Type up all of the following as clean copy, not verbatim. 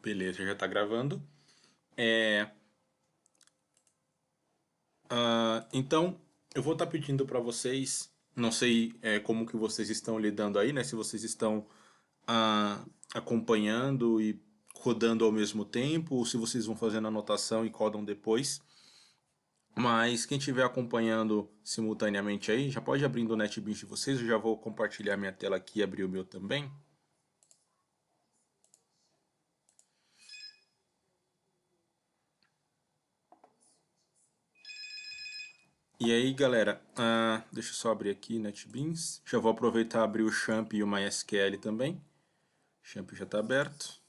Beleza, já está gravando. Então, eu vou estar pedindo para vocês, não sei como que vocês estão lidando aí, né? Se vocês estão acompanhando e codando ao mesmo tempo, ou se vocês vão fazendo anotação e codam depois. Mas quem estiver acompanhando simultaneamente aí, já pode abrir o NetBeans de vocês. Eu já vou compartilhar minha tela aqui e abrir o meu também. E aí, galera, deixa eu só abrir aqui NetBeans. Já vou aproveitar e abrir o Champ e o MySQL também. O Champ já está aberto.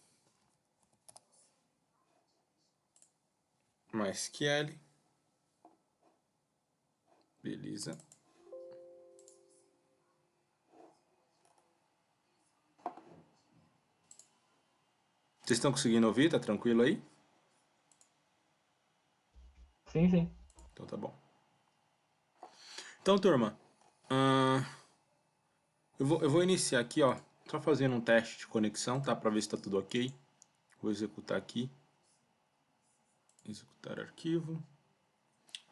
MySQL. Beleza. Vocês estão conseguindo ouvir? Tá tranquilo aí? Sim, sim. Então tá bom. Então, turma, eu vou iniciar aqui, ó, só fazendo um teste de conexão, tá? Para ver se tá tudo ok. Vou executar aqui. Executar arquivo.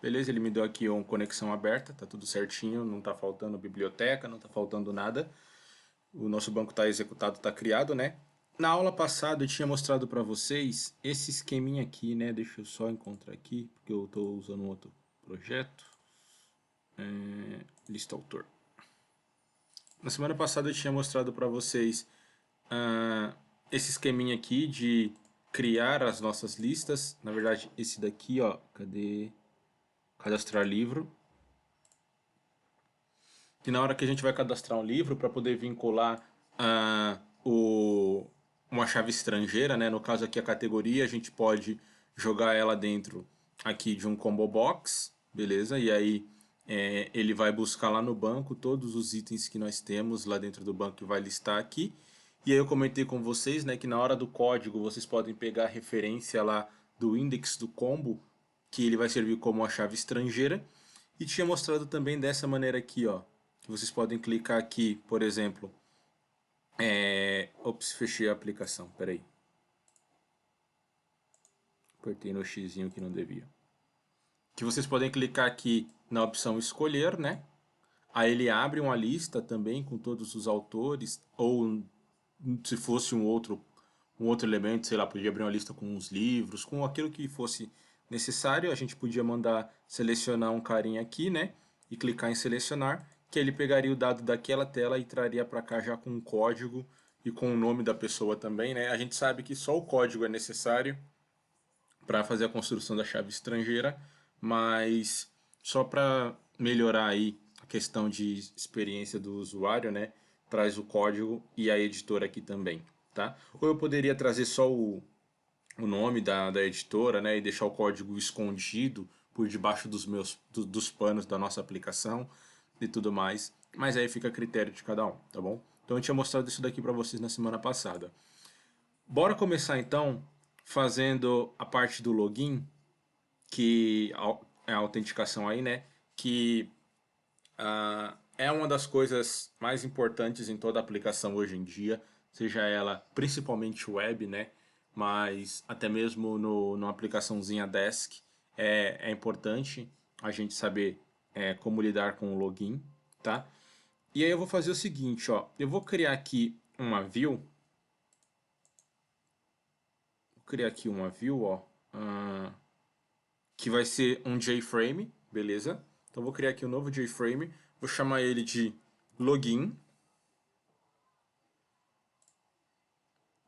Beleza, ele me deu aqui uma conexão aberta, tá tudo certinho, não tá faltando biblioteca, não tá faltando nada. O nosso banco está executado, está criado, né? Na aula passada eu tinha mostrado para vocês esse esqueminha aqui, né? Deixa eu só encontrar aqui, porque eu estou usando um outro projeto. Lista autor. Na semana passada eu tinha mostrado para vocês esse esqueminha aqui de criar as nossas listas. Na verdade, esse daqui, ó, cadê? Cadastrar livro. E na hora que a gente vai cadastrar um livro, para poder vincular uma chave estrangeira, né? No caso aqui a categoria, a gente pode jogar ela dentro aqui de um combo box, beleza? E aí ele vai buscar lá no banco todos os itens que nós temos lá dentro do banco e vai listar aqui. E aí eu comentei com vocês, né, que na hora do código vocês podem pegar a referência lá do index do combo, que ele vai servir como uma chave estrangeira. E tinha mostrado também dessa maneira aqui, ó, que vocês podem clicar aqui, por exemplo. Ops, fechei a aplicação, peraí. Apertei no X que não devia. Que vocês podem clicar aqui na opção escolher, né? Aí ele abre uma lista também com todos os autores, ou se fosse um outro elemento, sei lá, podia abrir uma lista com os livros, com aquilo que fosse necessário. A gente podia mandar selecionar um carinha aqui, né? E clicar em selecionar, que ele pegaria o dado daquela tela e traria para cá já com um código e com o nome da pessoa também, né? A gente sabe que só o código é necessário para fazer a construção da chave estrangeira, mas só para melhorar aí a questão de experiência do usuário, né? Traz o código e a editora aqui também, tá? Ou eu poderia trazer só o nome da editora, né? E deixar o código escondido por debaixo dos panos da nossa aplicação e tudo mais. Mas aí fica a critério de cada um, tá bom? Então eu tinha mostrado isso daqui para vocês na semana passada. Bora começar então fazendo a parte do login, que é a autenticação aí, né? Que é uma das coisas mais importantes em toda aplicação hoje em dia, seja ela principalmente web, né? Mas até mesmo numa aplicaçãozinha desk é importante a gente saber como lidar com o login, tá? E aí eu vou fazer o seguinte, ó, eu vou criar aqui uma view, ó, que vai ser um JFrame, beleza? Então vou criar aqui um novo JFrame, vou chamar ele de login.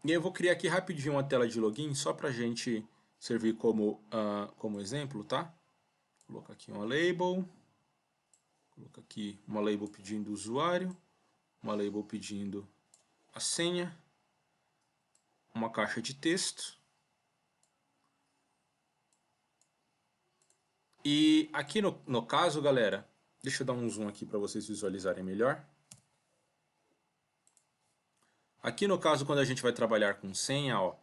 E aí eu vou criar aqui rapidinho uma tela de login, só para a gente servir como exemplo, tá? Vou colocar aqui uma label, colocar aqui uma label pedindo o usuário, uma label pedindo a senha, uma caixa de texto. E aqui no caso, galera, deixa eu dar um zoom aqui para vocês visualizarem melhor. Aqui no caso, quando a gente vai trabalhar com senha, ó,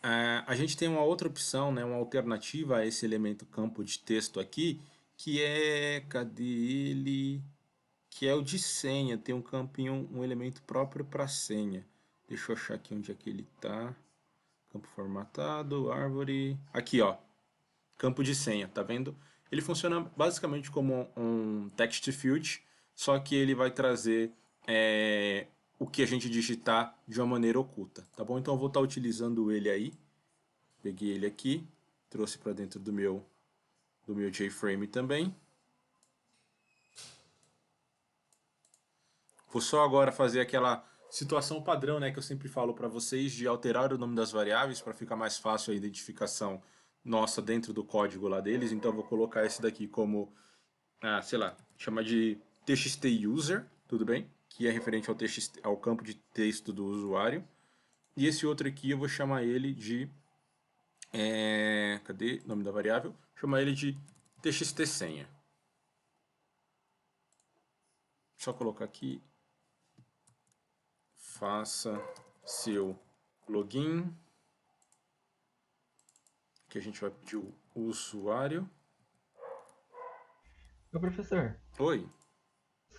a gente tem uma outra opção, né, uma alternativa a esse elemento campo de texto aqui, que é, cadê ele? Que é o de senha, tem um campinho, um elemento próprio para senha. Deixa eu achar aqui onde é que ele está. Campo formatado, árvore. Aqui, ó. Campo de senha, tá vendo? Ele funciona basicamente como um text field, só que ele vai trazer o que a gente digitar de uma maneira oculta, tá bom? Então eu vou estar utilizando ele aí. Peguei ele aqui, trouxe para dentro do meu JFrame também. Vou só agora fazer aquela situação padrão, né, que eu sempre falo para vocês de alterar o nome das variáveis para ficar mais fácil a identificação nossa dentro do código lá deles. Então eu vou colocar esse daqui como, sei lá, chamar de txtuser, tudo bem? Que é referente ao campo de texto do usuário. E esse outro aqui eu vou chamar ele de, cadê o nome da variável? Vou chamar ele de txtsenha. Só colocar aqui, faça seu login, que a gente vai pedir o usuário. Ô, professor, Oi.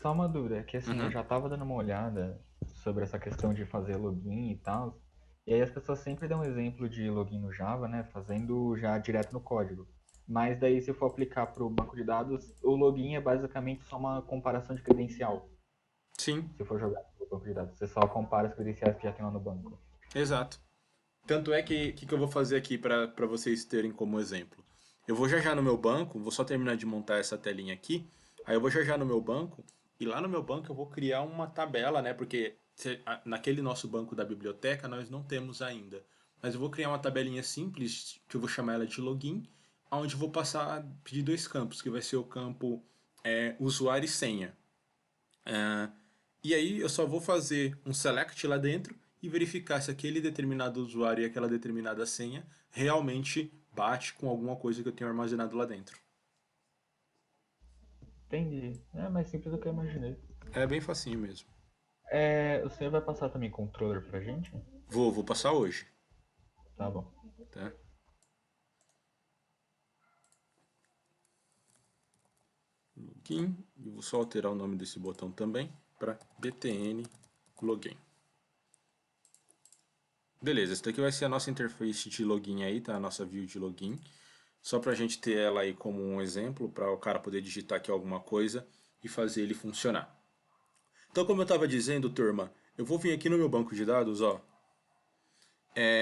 só uma dúvida, que assim, eu Uhum. já tava dando uma olhada sobre essa questão de fazer login e tal, e aí as pessoas sempre dão exemplo de login no Java, né, fazendo já direto no código. Mas daí se eu for aplicar para o banco de dados, o login é basicamente só uma comparação de credencial. Sim, Se eu for jogar no banco de dados, você só compara as credenciais que já tem lá no banco. exato. Tanto é que eu vou fazer aqui para vocês terem como exemplo. Eu vou já já no meu banco, vou só terminar de montar essa telinha aqui. Aí eu vou já já no meu banco e lá no meu banco eu vou criar uma tabela, né? Porque naquele nosso banco da biblioteca nós não temos ainda. Mas eu vou criar uma tabelinha simples, que eu vou chamar ela de login, onde eu vou passar, pedir dois campos, que vai ser o campo usuário e senha. E aí eu só vou fazer um select lá dentro e verificar se aquele determinado usuário e aquela determinada senha realmente bate com alguma coisa que eu tenho armazenado lá dentro. Entendi. É mais simples do que eu imaginei. É bem facinho mesmo. O senhor vai passar também controller pra gente? Vou passar hoje, Tá bom. tá? Login, e vou só alterar o nome desse botão também para btn login. Beleza, essa daqui vai ser a nossa interface de login aí, tá? A nossa view de login. Só para a gente ter ela aí como um exemplo, para o cara poder digitar aqui alguma coisa e fazer ele funcionar. Então, como eu estava dizendo, turma, eu vou vir aqui no meu banco de dados, ó.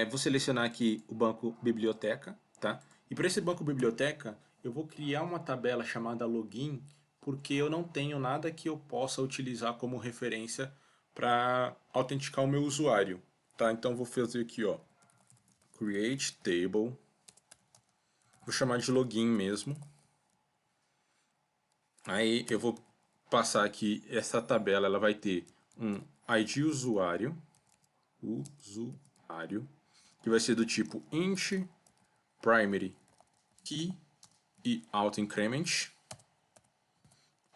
Vou selecionar aqui o banco biblioteca, tá? E para esse banco biblioteca, eu vou criar uma tabela chamada login, porque eu não tenho nada que eu possa utilizar como referência para autenticar o meu usuário, tá? Então vou fazer aqui, ó, create table, vou chamar de login mesmo. Aí eu vou passar aqui essa tabela, ela vai ter um ID usuário, que vai ser do tipo int primary key e auto increment.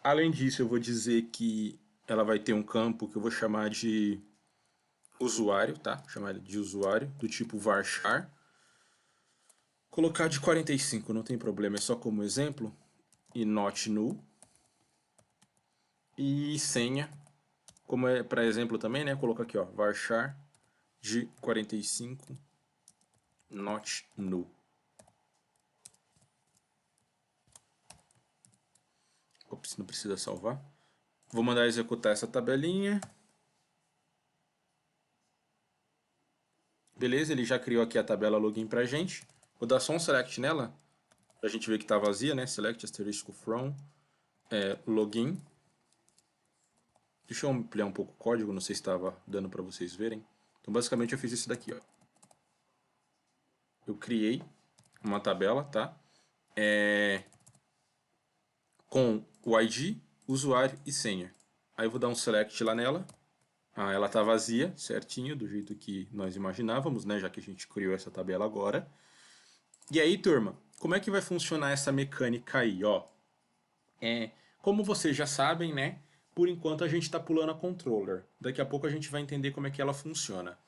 Além disso, eu vou dizer que ela vai ter um campo que eu vou chamar de usuário, tá? Vou chamar ele de usuário, do tipo varchar. Colocar de 45, não tem problema, é só como exemplo. E not null. E senha, como é para exemplo também, né? Colocar aqui, ó, varchar de 45 not null. Ops, não precisa salvar. Vou mandar executar essa tabelinha. Beleza, ele já criou aqui a tabela login pra gente. Vou dar só um select nela, pra gente ver que tá vazia, né? Select asterisco from login. Deixa eu ampliar um pouco o código, não sei se estava dando para vocês verem. Então basicamente eu fiz isso daqui, ó. Eu criei uma tabela, tá? Com o ID, usuário e senha. Aí eu vou dar um select lá nela. Ela tá vazia, certinho, do jeito que nós imaginávamos, né? Já que a gente criou essa tabela agora. E aí, turma, como é que vai funcionar essa mecânica aí, ó? Como vocês já sabem, né? Por enquanto a gente está pulando a controller. Daqui a pouco a gente vai entender como é que ela funciona.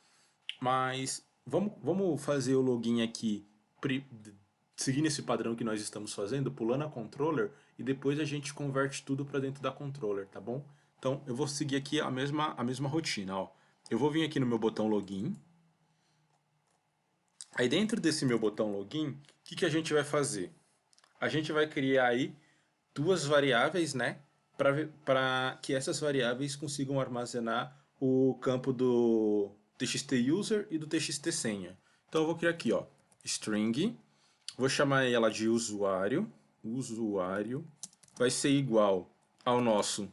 Mas vamos fazer o login aqui seguindo esse padrão que nós estamos fazendo, pulando a controller e depois a gente converte tudo para dentro da controller, tá bom? Então eu vou seguir aqui a mesma rotina, ó. Eu vou vir aqui no meu botão login, Aí dentro desse meu botão login, o que a gente vai fazer? A gente vai criar aí duas variáveis, né? Para que essas variáveis consigam armazenar o campo do txt user e do txt senha. Então eu vou criar aqui, ó, string, vou chamar ela de usuário, usuário vai ser igual ao nosso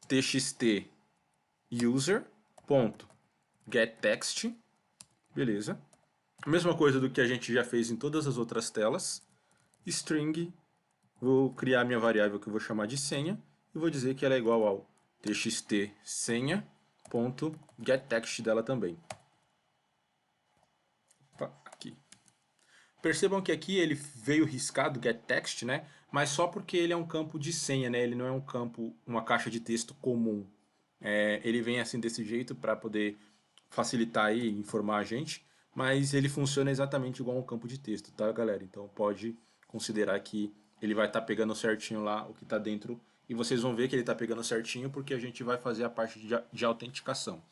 txt user ponto getText, beleza? A mesma coisa do que a gente já fez em todas as outras telas. String, vou criar minha variável que eu vou chamar de senha e vou dizer que ela é igual ao txt senha ponto getText dela também. Opa, aqui. Percebam que aqui ele veio riscado getText, né? Mas só porque ele é um campo de senha, né? Ele não é um campo, uma caixa de texto comum. Ele vem assim desse jeito para poder facilitar e informar a gente, mas ele funciona exatamente igual um campo de texto, tá, galera? Então pode considerar que ele vai estar pegando certinho lá o que está dentro e vocês vão ver que ele está pegando certinho porque a gente vai fazer a parte de autenticação.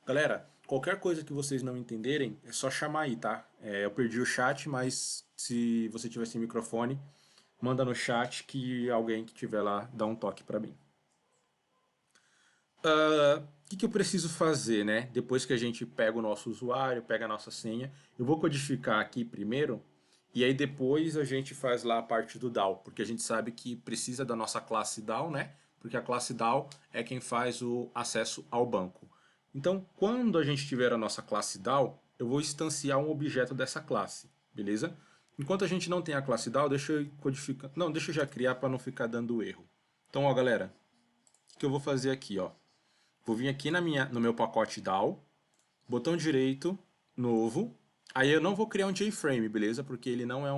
Galera, qualquer coisa que vocês não entenderem, é só chamar aí, tá? Eu perdi o chat, mas se você tiver sem microfone, manda no chat que alguém que tiver lá dá um toque para mim. O que eu preciso fazer, né? Depois que a gente pega o nosso usuário, pega a nossa senha, eu vou codificar aqui primeiro e aí depois a gente faz lá a parte do DAO, porque a gente sabe que precisa da nossa classe DAO, né? Porque a classe DAO é quem faz o acesso ao banco. Então, quando a gente tiver a nossa classe DAO, eu vou instanciar um objeto dessa classe, beleza? Enquanto a gente não tem a classe DAO, deixa eu codificar. Não, deixa eu já criar para não ficar dando erro. Então, ó, galera, o que eu vou fazer aqui, ó? Vou vir aqui no meu pacote DAO, botão direito, novo. Aí eu não vou criar um JFrame, beleza? Porque ele não é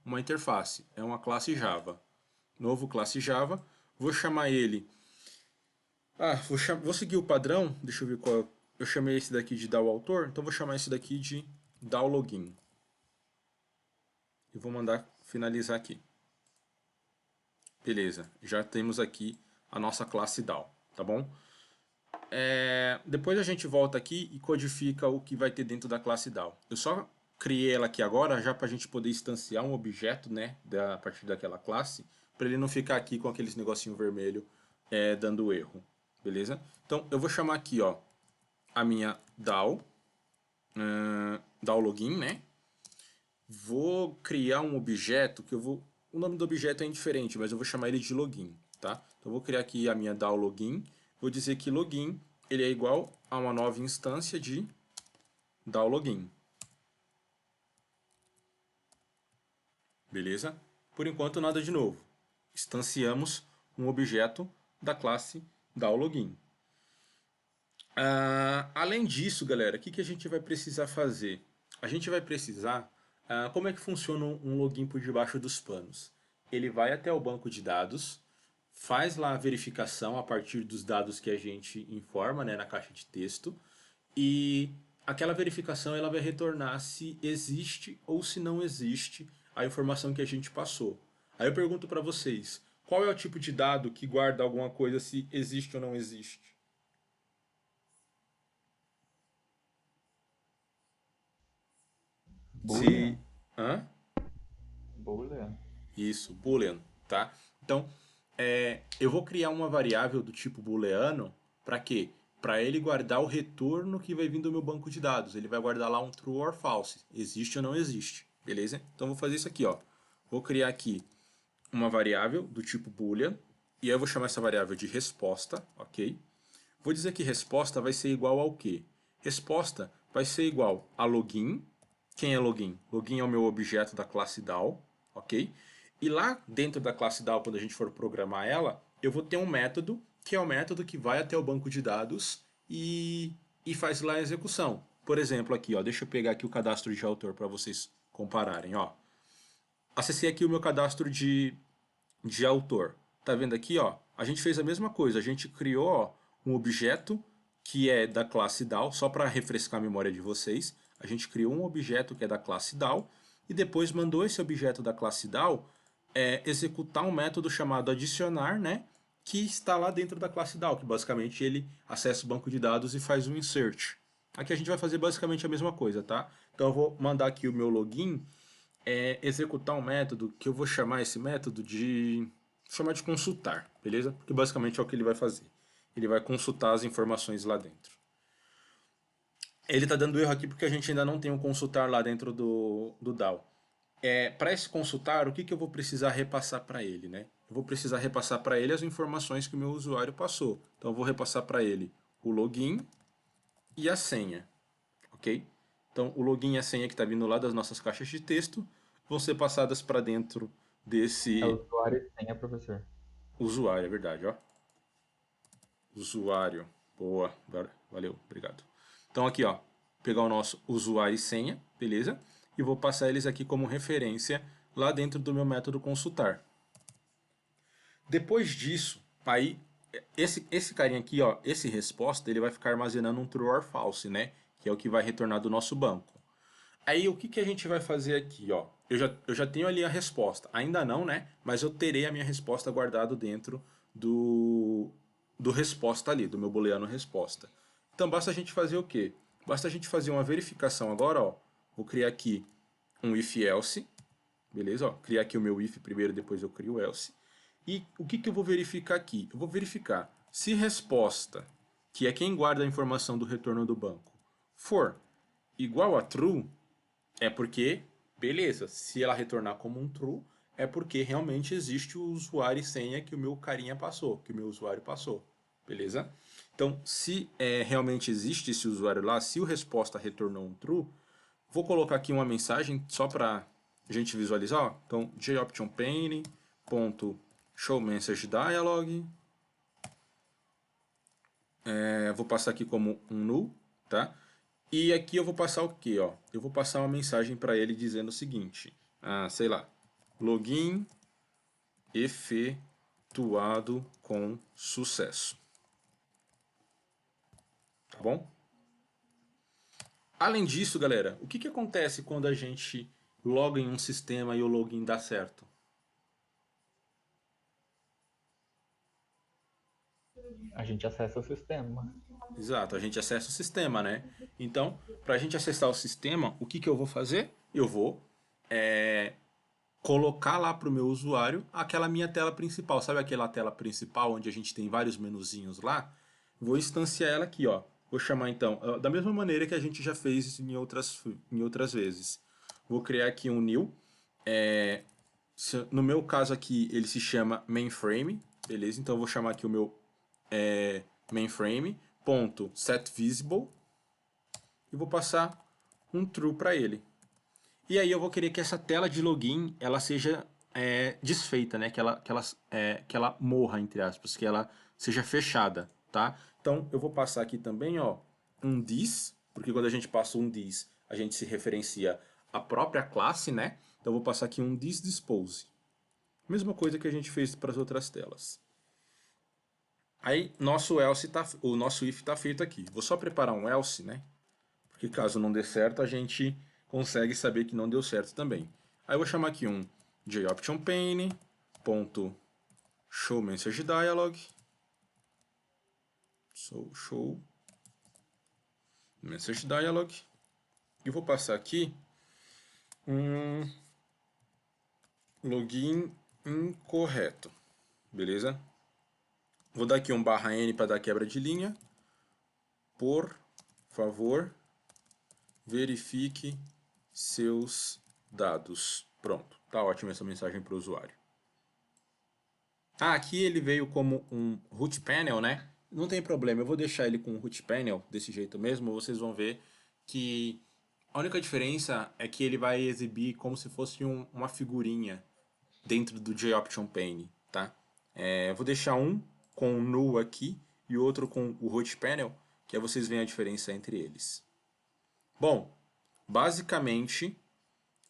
uma interface, é uma classe Java. Novo classe Java. Vou chamar ele... vou seguir o padrão, deixa eu ver qual... Eu chamei esse daqui de DAO autor, então vou chamar esse daqui de DAO login. E vou mandar finalizar aqui. Beleza, já temos aqui a nossa classe DAO, tá bom? Depois a gente volta aqui e codifica o que vai ter dentro da classe DAO. Eu só criei ela aqui agora já para a gente poder instanciar um objeto, né, a partir daquela classe, para ele não ficar aqui com aqueles negocinho vermelho dando erro, beleza? Então eu vou chamar aqui, ó, a minha DAO, DAO login, né? Vou criar um objeto que eu vou... O nome do objeto é indiferente, mas eu vou chamar ele de login, tá? Então eu vou criar aqui a minha DAO login. Vou dizer que login ele é igual a uma nova instância de DAO login. Beleza? Por enquanto nada de novo. Instanciamos um objeto da classe DAO login. Além disso, galera, o que a gente vai precisar fazer? A gente vai precisar... como é que funciona um login por debaixo dos panos? Ele vai até o banco de dados, faz lá a verificação a partir dos dados que a gente informa, né, na caixa de texto, e aquela verificação ela vai retornar se existe ou se não existe a informação que a gente passou. Aí eu pergunto para vocês, qual é o tipo de dado que guarda alguma coisa se existe ou não existe? Se... Boolean. Hã? Boolean. Isso, boolean, tá? Então, eu vou criar uma variável do tipo booleano para quê? Para ele guardar o retorno que vai vir do meu banco de dados. Ele vai guardar lá um true or false, existe ou não existe, beleza? Então, vou fazer isso aqui, ó. Vou criar aqui uma variável do tipo boolean e aí eu vou chamar essa variável de resposta, ok? Vou dizer que resposta vai ser igual ao quê? Resposta vai ser igual a login. Quem é login? Login é o meu objeto da classe DAO, ok? E lá dentro da classe DAO, quando a gente for programar ela, eu vou ter um método, que é o método que vai até o banco de dados e faz lá a execução. Por exemplo, aqui, ó, deixa eu pegar aqui o cadastro de autor para vocês compararem, ó. Acessei aqui o meu cadastro de autor. Tá vendo aqui, ó? A gente fez a mesma coisa. A gente criou, ó, um objeto que é da classe DAO, só para refrescar a memória de vocês. A gente criou um objeto que é da classe DAO e depois mandou esse objeto da classe DAO executar um método chamado adicionar, né? Que está lá dentro da classe DAO, que basicamente ele acessa o banco de dados e faz um insert. Aqui a gente vai fazer basicamente a mesma coisa, tá? Então eu vou mandar aqui o meu login, executar um método que eu vou chamar esse método de... chamar de consultar, beleza? Porque basicamente é o que ele vai fazer. Ele vai consultar as informações lá dentro. Ele está dando erro aqui porque a gente ainda não tem um consultar lá dentro do DAO. Para esse consultar, o que eu vou precisar repassar para ele, né? Eu vou precisar repassar para ele as informações que o meu usuário passou. Então eu vou repassar para ele o login e a senha, ok? Então o login e a senha que está vindo lá das nossas caixas de texto vão ser passadas para dentro É desse usuário e senha, professor. usuário, é verdade, ó. Usuário, boa, valeu, obrigado. Então aqui, ó, pegar o nosso usuário e senha, beleza? E vou passar eles aqui como referência lá dentro do meu método consultar. Depois disso, aí esse carinha aqui, ó, esse resposta, ele vai ficar armazenando um true or false, né? Que é o que vai retornar do nosso banco. Aí o que a gente vai fazer aqui, ó? Eu já tenho ali a resposta. Ainda não, né? Mas eu terei a minha resposta guardado dentro do resposta ali, do meu booleano resposta. Então basta a gente fazer o quê? Basta a gente fazer uma verificação agora, ó. Vou criar aqui um if else, beleza? Ó, criar aqui o meu if primeiro, depois eu crio o else. E o que eu vou verificar aqui? Eu vou verificar se resposta, que é quem guarda a informação do retorno do banco, for igual a true, é porque, beleza, se ela retornar como um true, é porque realmente existe o usuário e senha que o meu carinha passou, que o meu usuário passou, beleza? Então, se realmente existe esse usuário lá, se o resposta retornou um true, vou colocar aqui uma mensagem só para a gente visualizar. Ó. Então, joptionpane.showMessageDialog. Vou passar aqui como um null, tá? E aqui eu vou passar o quê? Ó? Eu vou passar uma mensagem para ele dizendo o seguinte, sei lá, login efetuado com sucesso. Tá bom? Além disso, galera, o que acontece quando a gente loga em um sistema e o login dá certo? A gente acessa o sistema. Exato, a gente acessa o sistema, né? Então, para a gente acessar o sistema, o que eu vou fazer? Eu vou colocar lá para o meu usuário aquela minha tela principal. Sabe aquela tela principal onde a gente tem vários menuzinhos lá? Vou instanciar ela aqui, ó. Vou chamar então, da mesma maneira que a gente já fez em outras vezes. Vou criar aqui um new. No meu caso aqui, ele se chama mainframe, beleza? Então eu vou chamar aqui o meu mainframe.setVisible e vou passar um true para ele. E aí eu vou querer que essa tela de login ela seja desfeita, né? Que ela morra, entre aspas, que ela seja fechada, tá? Então eu vou passar aqui também, ó, um this, porque quando a gente passa um this, a gente se referencia à própria classe, né? Então eu vou passar aqui um this dispose. Mesma coisa que a gente fez para as outras telas. Aí o nosso if está feito aqui. Vou só preparar um else, né? Porque caso não dê certo, a gente consegue saber que não deu certo também. Aí eu vou chamar aqui um joptionpane.showMessageDialog. Show message dialog. E vou passar aqui um login incorreto. Beleza? Vou dar aqui um /n para dar quebra de linha. Por favor, verifique seus dados. Pronto, tá ótima essa mensagem para o usuário. Aqui ele veio como um root panel, né? Não tem problema, eu vou deixar ele com um root panel desse jeito mesmo. Vocês vão ver que a única diferença é que ele vai exibir como se fosse uma figurinha dentro do JOptionPane, tá? Eu vou deixar um com null aqui e outro com o root panel, que aí vocês veem a diferença entre eles. Bom, basicamente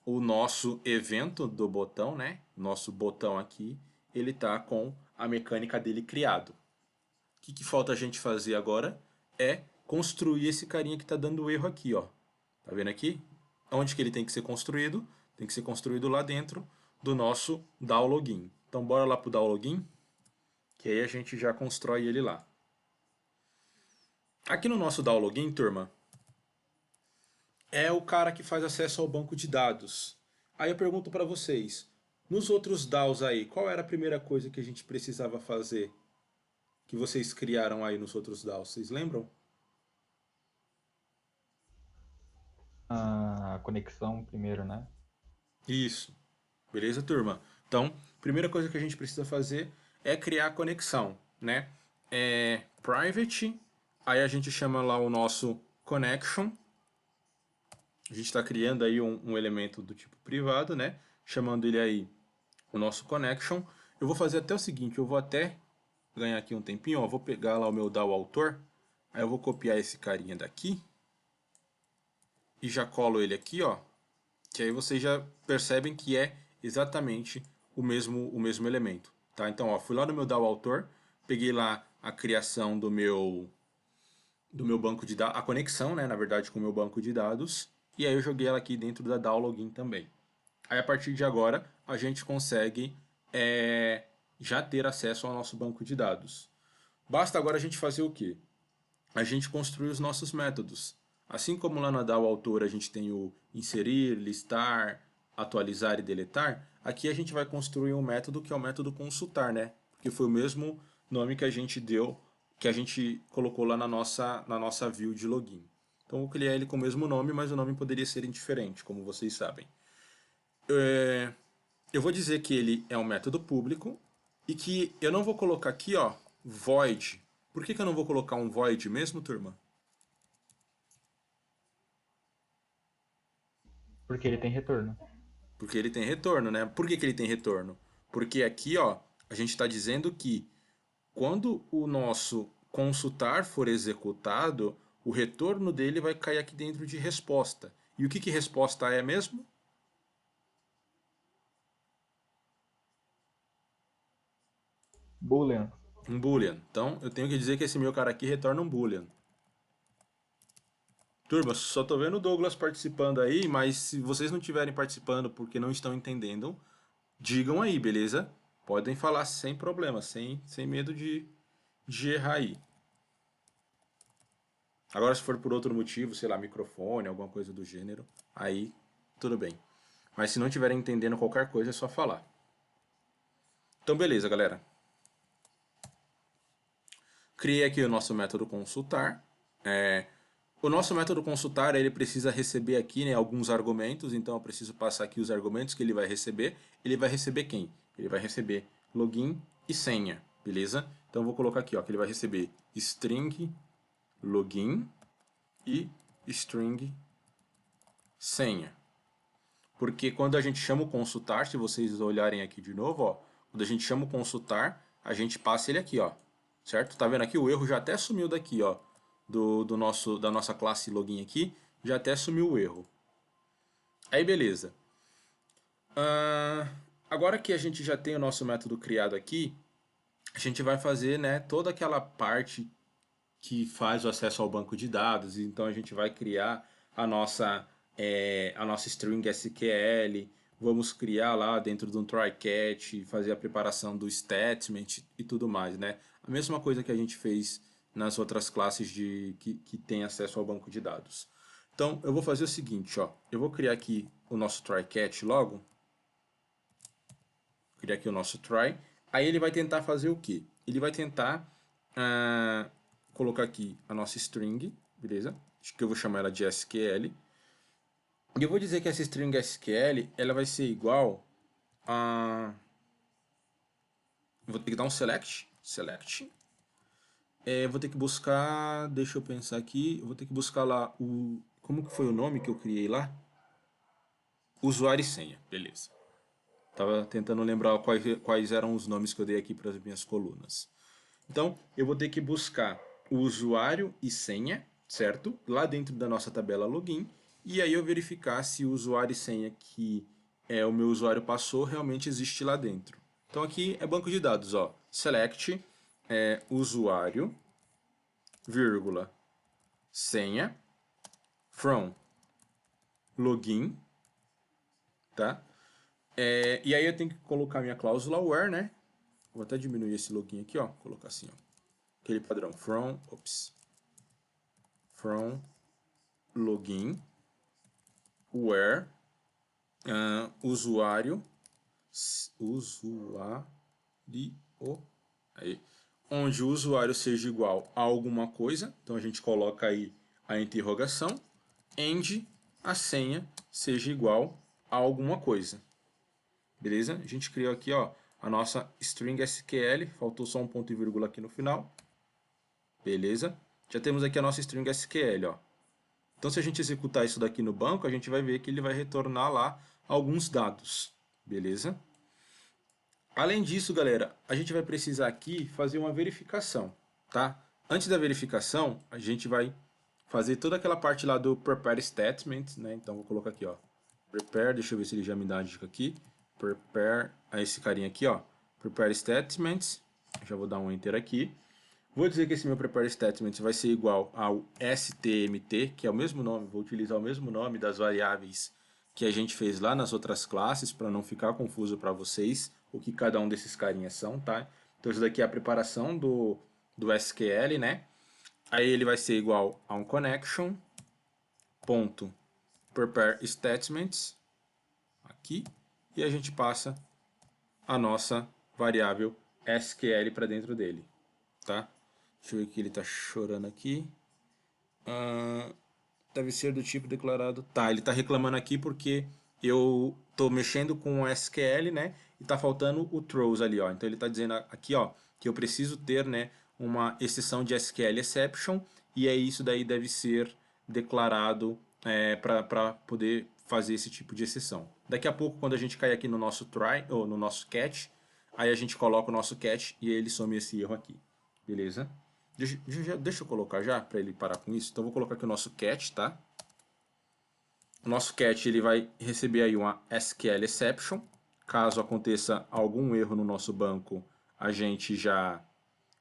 o nosso evento do botão, né? Nosso botão aqui, ele tá com a mecânica dele criado. O que falta a gente fazer agora é construir esse carinha que está dando erro aqui, ó. Tá vendo aqui? Onde que ele tem que ser construído? Tem que ser construído lá dentro do nosso DAO login. Então bora lá pro DAO login, que aí a gente já constrói ele lá. Aqui no nosso DAO login, turma, é o cara que faz acesso ao banco de dados. Aí eu pergunto para vocês, nos outros DAOs aí, qual era a primeira coisa que a gente precisava fazer que vocês criaram aí nos outros DAOs? Vocês lembram? A conexão primeiro, né? Isso. Beleza, turma? Então, primeira coisa que a gente precisa fazer é criar a conexão, né? É private, aí a gente chama lá o nosso connection. A gente está criando aí um elemento do tipo privado, né? Chamando ele aí o nosso connection. Eu vou fazer até o seguinte, eu vou até ganhar aqui um tempinho, ó, vou pegar lá o meu DAO autor, aí eu vou copiar esse carinha daqui e já colo ele aqui, ó, que aí vocês já percebem que é exatamente o mesmo elemento, tá? Então, ó, fui lá no meu DAO autor, peguei lá a criação do meu banco de dados, a conexão, né, na verdade, com o meu banco de dados, e aí eu joguei ela aqui dentro da DAO login também. Aí a partir de agora a gente consegue já ter acesso ao nosso banco de dados. Basta agora a gente fazer o quê? A gente construir os nossos métodos. Assim como lá na DAO autor a gente tem o inserir, listar, atualizar e deletar, aqui a gente vai construir um método que é o método consultar, né? Porque foi o mesmo nome que a gente deu, que a gente colocou lá na nossa view de login. Então eu criei ele com o mesmo nome, mas o nome poderia ser indiferente, como vocês sabem. Eu vou dizer que ele é um método público e que eu não vou colocar aqui, ó, void. Por que eu não vou colocar um void mesmo, turma? Porque ele tem retorno. Porque ele tem retorno, né? Por que ele tem retorno? Porque aqui, ó, a gente está dizendo que quando o nosso consultar for executado, o retorno dele vai cair aqui dentro de resposta. E o que resposta é mesmo? Boolean. Um boolean. Então, eu tenho que dizer que esse meu cara aqui retorna um boolean. Turma, só tô vendo o Douglas participando aí, mas se vocês não estiverem participando porque não estão entendendo, digam aí, beleza? Podem falar sem problema, sem medo de errar aí. Agora, se for por outro motivo, sei lá, microfone, alguma coisa do gênero, aí tudo bem. Mas se não estiverem entendendo qualquer coisa, é só falar. Então, beleza, galera. Criei aqui o nosso método consultar. O nosso método consultar, ele precisa receber aqui, né, alguns argumentos, então eu preciso passar aqui os argumentos que ele vai receber. Ele vai receber quem? Ele vai receber login e senha, beleza? Então eu vou colocar aqui, ó, que ele vai receber string login e string senha. Porque quando a gente chama o consultar, se vocês olharem aqui de novo, ó, quando a gente chama o consultar, a gente passa ele aqui, ó. Certo? Tá vendo aqui? O erro já até sumiu daqui, ó. Da nossa classe login aqui, já até sumiu o erro. Aí beleza. Agora que a gente já tem o nosso método criado aqui, a gente vai fazer, né, toda aquela parte que faz o acesso ao banco de dados. Então a gente vai criar a nossa string SQL, vamos criar lá dentro de um try catch, fazer a preparação do statement e tudo mais, né? A mesma coisa que a gente fez nas outras classes que tem acesso ao banco de dados. Então eu vou fazer o seguinte, ó, eu vou criar aqui o nosso try catch logo, criar aqui o nosso try. Aí ele vai tentar fazer o quê? Ele vai tentar colocar aqui a nossa string, beleza? Acho que eu vou chamar ela de SQL. E eu vou dizer que essa string SQL ela vai ser igual a... Vou ter que dar um select. Vou ter que buscar, deixa eu pensar aqui, eu vou ter que buscar lá como que foi o nome que eu criei lá? Usuário e senha, beleza. Tava tentando lembrar quais eram os nomes que eu dei aqui para as minhas colunas. Então, eu vou ter que buscar o usuário e senha, certo? Lá dentro da nossa tabela login. E aí eu verificar se o usuário e senha que o meu usuário passou realmente existe lá dentro. Então aqui é banco de dados, ó. Select usuário, vírgula, senha, from login, tá? E aí eu tenho que colocar minha cláusula where, né? Vou até diminuir esse login aqui, ó. Colocar assim, ó. Aquele padrão from login. where usuário aí, onde o usuário seja igual a alguma coisa, então a gente coloca aí a interrogação, and a senha seja igual a alguma coisa. Beleza? A gente criou aqui, ó, a nossa string SQL, faltou só um ponto e vírgula aqui no final. Beleza? Já temos aqui a nossa string SQL, ó. Então, se a gente executar isso daqui no banco, a gente vai ver que ele vai retornar lá alguns dados. Beleza? Além disso, galera, a gente vai precisar aqui fazer uma verificação, tá? Antes da verificação, a gente vai fazer toda aquela parte lá do prepare statement, né? Então, vou colocar aqui, ó, prepare, deixa eu ver se ele já me dá a dica aqui. Prepare, esse carinha aqui, ó, prepare statements. Já vou dar um enter aqui. Vou dizer que esse meu prepare statement vai ser igual ao stmt, que é o mesmo nome, vou utilizar o mesmo nome das variáveis que a gente fez lá nas outras classes, para não ficar confuso para vocês o que cada um desses carinhas são, tá? Então isso daqui é a preparação do SQL, né? Aí ele vai ser igual a um connection ponto prepare statements aqui, e a gente passa a nossa variável SQL para dentro dele, tá? Deixa eu ver que ele está chorando aqui. Deve ser do tipo declarado. Tá, ele está reclamando aqui porque eu estou mexendo com o SQL, né? E está faltando o throws ali, ó. Então ele está dizendo aqui, ó, que eu preciso ter, né, uma exceção de SQL exception, e aí isso daí deve ser declarado para poder fazer esse tipo de exceção. Daqui a pouco, quando a gente cair aqui no nosso try ou no nosso catch, aí a gente coloca o nosso catch e ele some esse erro aqui. Beleza? Deixa eu colocar já, para ele parar com isso. Então, vou colocar aqui o nosso catch, tá? O nosso catch ele vai receber aí uma SQL exception. Caso aconteça algum erro no nosso banco, a gente já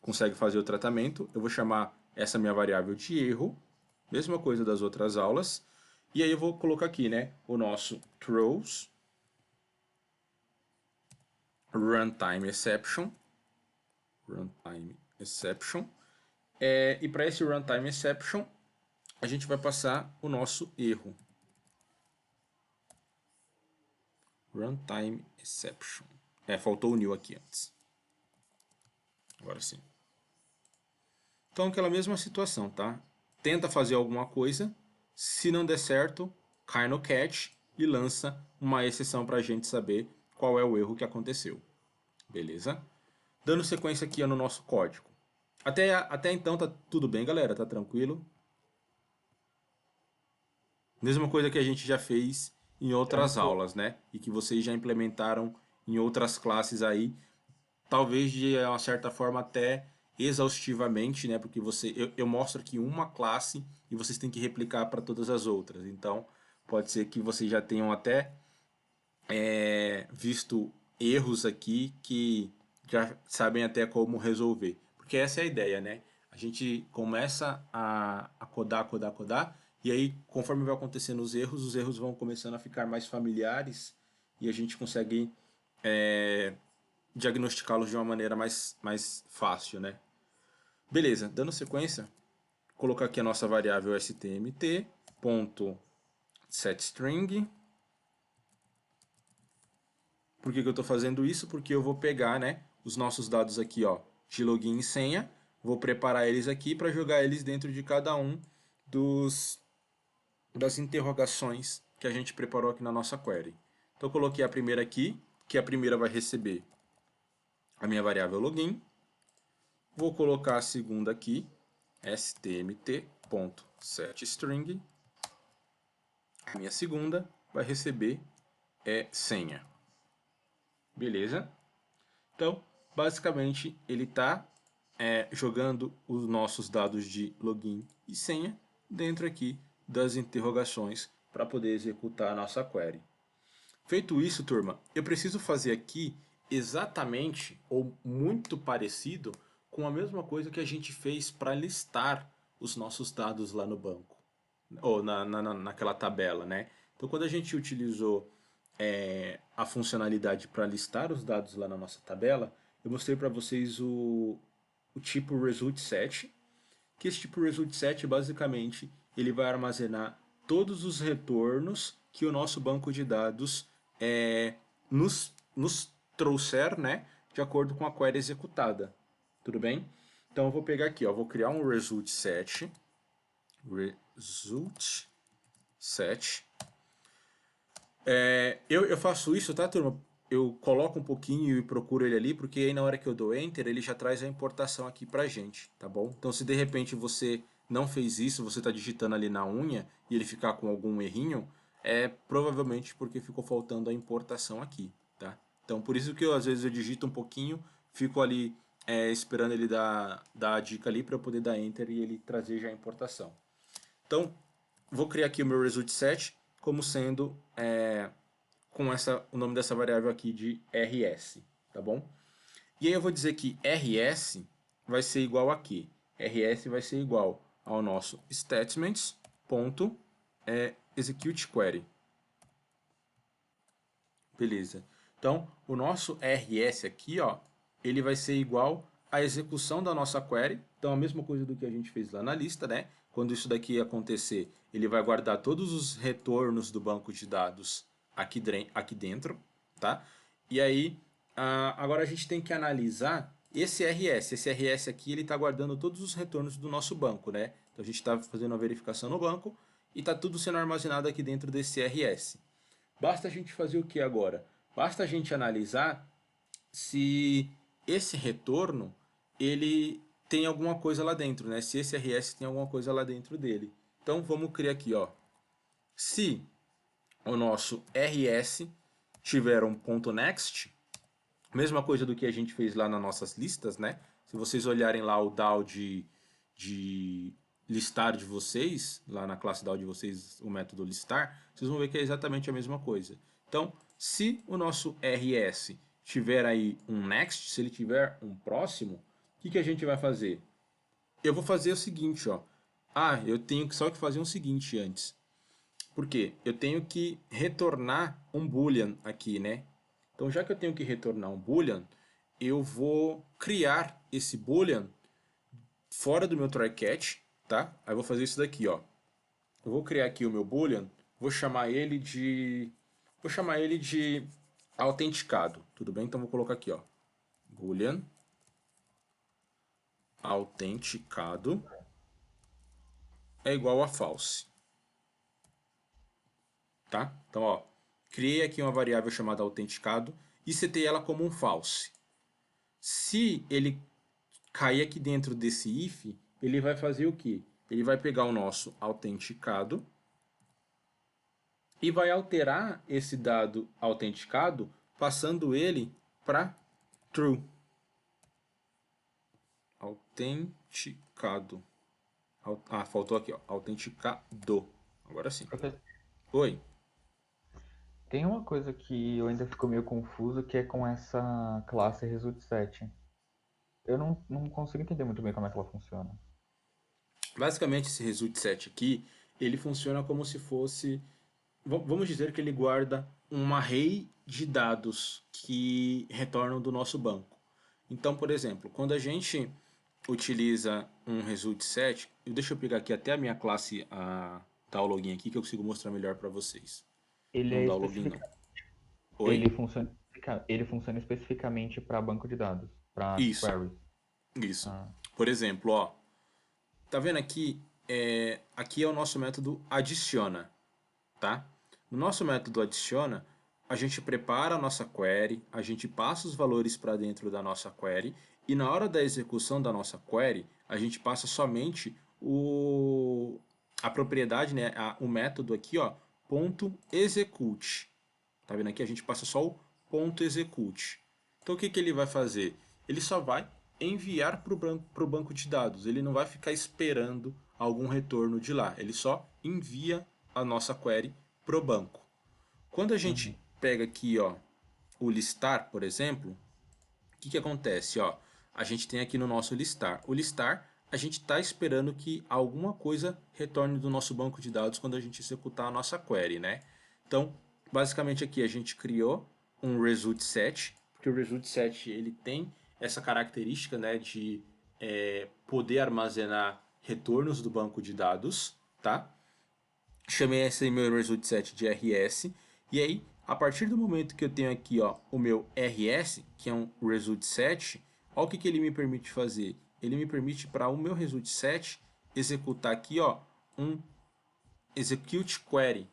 consegue fazer o tratamento. Eu vou chamar essa minha variável de erro. Mesma coisa das outras aulas. E aí eu vou colocar aqui, né, o nosso throws runtime exception. Runtime exception. E para esse runtime exception, a gente vai passar o nosso erro. Runtime exception. Faltou o new aqui antes. Agora sim. Então, aquela mesma situação, tá? Tenta fazer alguma coisa. Se não der certo, cai no catch e lança uma exceção para a gente saber qual é o erro que aconteceu. Beleza? Dando sequência aqui no nosso código. Até então tá tudo bem, galera? Tá tranquilo? Mesma coisa que a gente já fez em outras aulas, né? E que vocês já implementaram em outras classes aí, talvez de uma certa forma até exaustivamente, né? Porque eu mostro aqui uma classe e vocês têm que replicar para todas as outras. Então, pode ser que vocês já tenham até visto erros aqui que já sabem até como resolver. Porque essa é a ideia, né? A gente começa a codar, e aí, conforme vai acontecendo os erros vão começando a ficar mais familiares e a gente consegue diagnosticá-los de uma maneira mais fácil, né? Beleza, dando sequência, colocar aqui a nossa variável stmt, ponto setString. Por que eu estou fazendo isso? Porque eu vou pegar, né, os nossos dados aqui, ó, de login e senha, vou preparar eles aqui para jogar eles dentro de cada um das interrogações que a gente preparou aqui na nossa query. Então eu coloquei a primeira aqui, que a primeira vai receber a minha variável login. Vou colocar a segunda aqui, stmt.setString. A minha segunda vai receber senha. Beleza? Então, basicamente, ele está jogando os nossos dados de login e senha dentro aqui das interrogações para poder executar a nossa query. Feito isso, turma, eu preciso fazer aqui exatamente ou muito parecido com a mesma coisa que a gente fez para listar os nossos dados lá no banco, ou naquela tabela, né? Então, quando a gente utilizou a funcionalidade para listar os dados lá na nossa tabela, eu mostrei para vocês o tipo result set, que esse tipo result set basicamente ele vai armazenar todos os retornos que o nosso banco de dados nos trouxer, né, de acordo com a query executada. Tudo bem? Então eu vou pegar aqui, ó, vou criar um result set. Result set. Eu faço isso, tá, turma? Eu coloco um pouquinho e procuro ele ali, porque aí na hora que eu dou Enter, ele já traz a importação aqui pra gente, tá bom? Então se de repente você não fez isso, você está digitando ali na unha e ele ficar com algum errinho, é provavelmente porque ficou faltando a importação aqui, tá? Então por isso que às vezes eu digito um pouquinho, fico ali esperando ele dar a dica ali para eu poder dar Enter e ele trazer já a importação. Então, vou criar aqui o meu result set como sendo com o nome dessa variável aqui de rs, tá bom? E aí eu vou dizer que rs vai ser igual a quê? Rs vai ser igual ao nosso statements.execute query. Beleza. Então, o nosso rs aqui, ó, ele vai ser igual à execução da nossa query. Então, a mesma coisa do que a gente fez lá na lista, né? Quando isso daqui acontecer, ele vai guardar todos os retornos do banco de dados aqui dentro, tá? E aí, agora a gente tem que analisar esse RS. Esse RS aqui, ele está guardando todos os retornos do nosso banco, né? Então, a gente está fazendo uma verificação no banco e está tudo sendo armazenado aqui dentro desse RS. Basta a gente fazer o que agora? Basta a gente analisar se esse retorno ele tem alguma coisa lá dentro, né? Se esse RS tem alguma coisa lá dentro dele. Então vamos criar aqui, ó. Se o nosso RS tiver um ponto .next, mesma coisa do que a gente fez lá nas nossas listas, né? Se vocês olharem lá o DAO de listar de vocês, lá na classe DAO de vocês, o método listar, vocês vão ver que é exatamente a mesma coisa. Então, se o nosso RS tiver aí um next, se ele tiver um próximo, o que a gente vai fazer? Eu vou fazer o seguinte, ó. Eu tenho só que fazer o seguinte antes. Por quê? Eu tenho que retornar um boolean aqui, né? Então, já que eu tenho que retornar um boolean, eu vou criar esse boolean fora do meu try-catch, tá? Aí eu vou fazer isso daqui, ó. Eu vou criar aqui o meu boolean, vou chamar ele de autenticado, tudo bem? Então vou colocar aqui, ó. Boolean autenticado é igual a false, tá? Então, ó, criei aqui uma variável chamada autenticado e setei ela como um false. Se ele cair aqui dentro desse if, ele vai fazer o quê? Ele vai pegar o nosso autenticado e vai alterar esse dado autenticado, passando ele para true. Autenticado. Faltou aqui, ó. Autenticado. Agora sim. Professor, Oi. tem uma coisa que eu ainda fico meio confuso, que é com essa classe result set. Eu não consigo entender muito bem como é que ela funciona. Basicamente, esse result set aqui, ele funciona como se fosse... Vamos dizer que ele guarda um array de dados que retornam do nosso banco. Então, por exemplo, quando a gente utiliza um result set, deixa eu pegar aqui até a minha classe dar o login aqui que eu consigo mostrar melhor para vocês. Ele Não é dá o login não. especifica... Oi? ele funciona especificamente para banco de dados, para Isso, queries. isso. Ah, Por exemplo, ó, tá vendo aqui? Aqui é o nosso método adiciona, tá? No nosso método adiciona, a gente prepara a nossa query, a gente passa os valores para dentro da nossa query e na hora da execução da nossa query, a gente passa somente a propriedade, né, o método aqui, ó, ponto .execute. Tá vendo aqui? A gente passa só o ponto .execute. Então o que ele vai fazer? Ele só vai enviar para o banco de dados. Ele não vai ficar esperando algum retorno de lá. Ele só envia a nossa query para o banco. Quando a gente uhum. pega aqui, ó, o listar, por exemplo, o que acontece? Ó, a gente tem aqui no nosso listar. O listar, a gente está esperando que alguma coisa retorne do nosso banco de dados quando a gente executar a nossa query, né? Então, basicamente aqui a gente criou um result set, porque o result set ele tem essa característica, né, de poder armazenar retornos do banco de dados, tá? chamei esse meu result set de RS, e aí, a partir do momento que eu tenho aqui ó, o meu RS, que é um result set, olha o que ele me permite fazer. Ele me permite para o meu result set executar aqui ó, um execute query,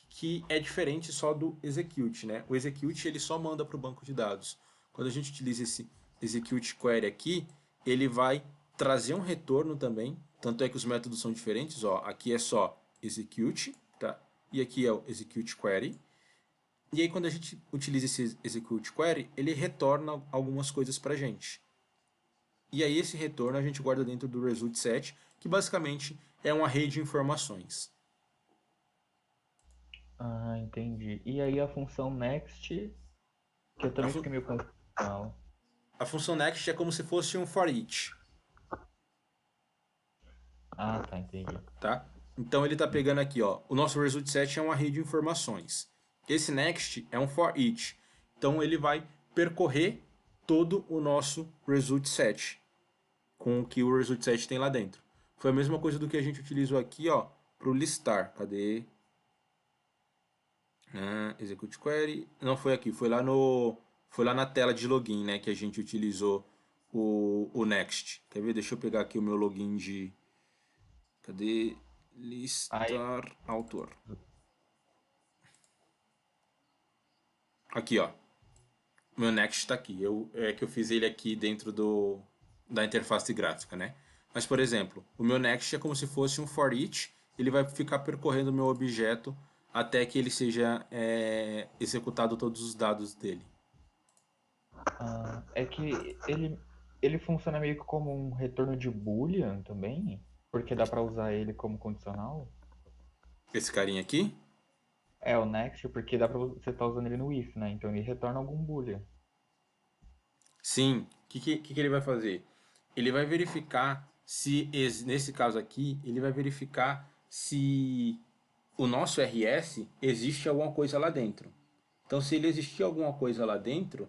que é diferente só do execute, né? O execute ele só manda para o banco de dados. Quando a gente utiliza esse execute query aqui, ele vai trazer um retorno também. Tanto é que os métodos são diferentes. Ó, aqui é só execute, tá? E aqui é o execute query. E aí quando a gente utiliza esse execute query, ele retorna algumas coisas para a gente. E aí esse retorno a gente guarda dentro do result set, que basicamente é uma rede de informações. Ah, entendi. E aí a função next, que eu A, também fun fiquei meio confuso com ela. a função next é como se fosse um for each, Ah, tá, entendi. tá? Então ele está pegando aqui, ó, o nosso result set é uma rede de informações. Esse next é um for each. Então ele vai percorrer todo o nosso result set com o que o result set tem lá dentro. Foi a mesma coisa do que a gente utilizou aqui, ó, para o listar. Cadê? Execute query. Não foi aqui, foi lá na tela de login, né, que a gente utilizou o next. Quer ver? Deixa eu pegar aqui o meu login de. Cadê? Aí, Listar autor. Aqui, ó. Meu next está aqui. É que eu fiz ele aqui dentro da interface gráfica, né? Mas, por exemplo, o meu next é como se fosse um for each. Ele vai ficar percorrendo o meu objeto até que ele seja executado todos os dados dele. é que ele funciona meio que como um retorno de Boolean também, porque dá pra usar ele como condicional. Esse carinha aqui. É o next, porque dá pra você estar usando ele no if, né? Então ele retorna algum Boolean. Sim. O que ele vai fazer? Ele vai verificar se, nesse caso aqui, ele vai verificar se o nosso RS existe alguma coisa lá dentro. Então, se ele existir alguma coisa lá dentro,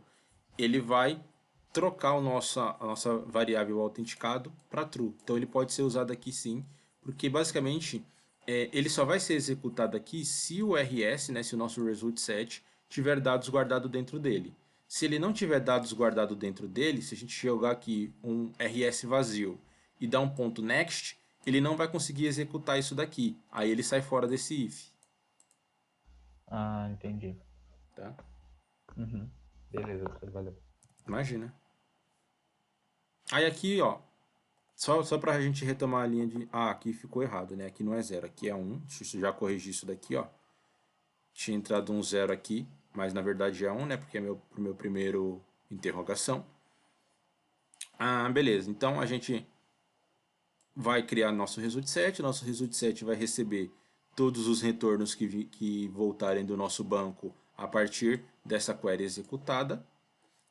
ele vai trocar a nossa variável autenticado para true. Então, ele pode ser usado aqui sim, porque basicamente ele só vai ser executado aqui se o RS, né, se o nosso result set, tiver dados guardados dentro dele. Se ele não tiver dados guardados dentro dele, se a gente jogar aqui um RS vazio e dar um ponto next, ele não vai conseguir executar isso daqui. Aí ele sai fora desse if. Ah, entendi. Tá? Uhum. Beleza, professor, valeu. Imagina. Aí aqui, ó, só pra gente retomar a linha de. Ah, aqui ficou errado, né? Aqui não é zero, aqui é um. Deixa eu já corrigir isso daqui, ó. Tinha entrado um zero aqui, mas na verdade é um, né? Porque é pro meu primeiro interrogação. Ah, beleza. Então a gente vai criar nosso result set. Nosso result set vai receber todos os retornos que voltarem do nosso banco a partir dessa query executada.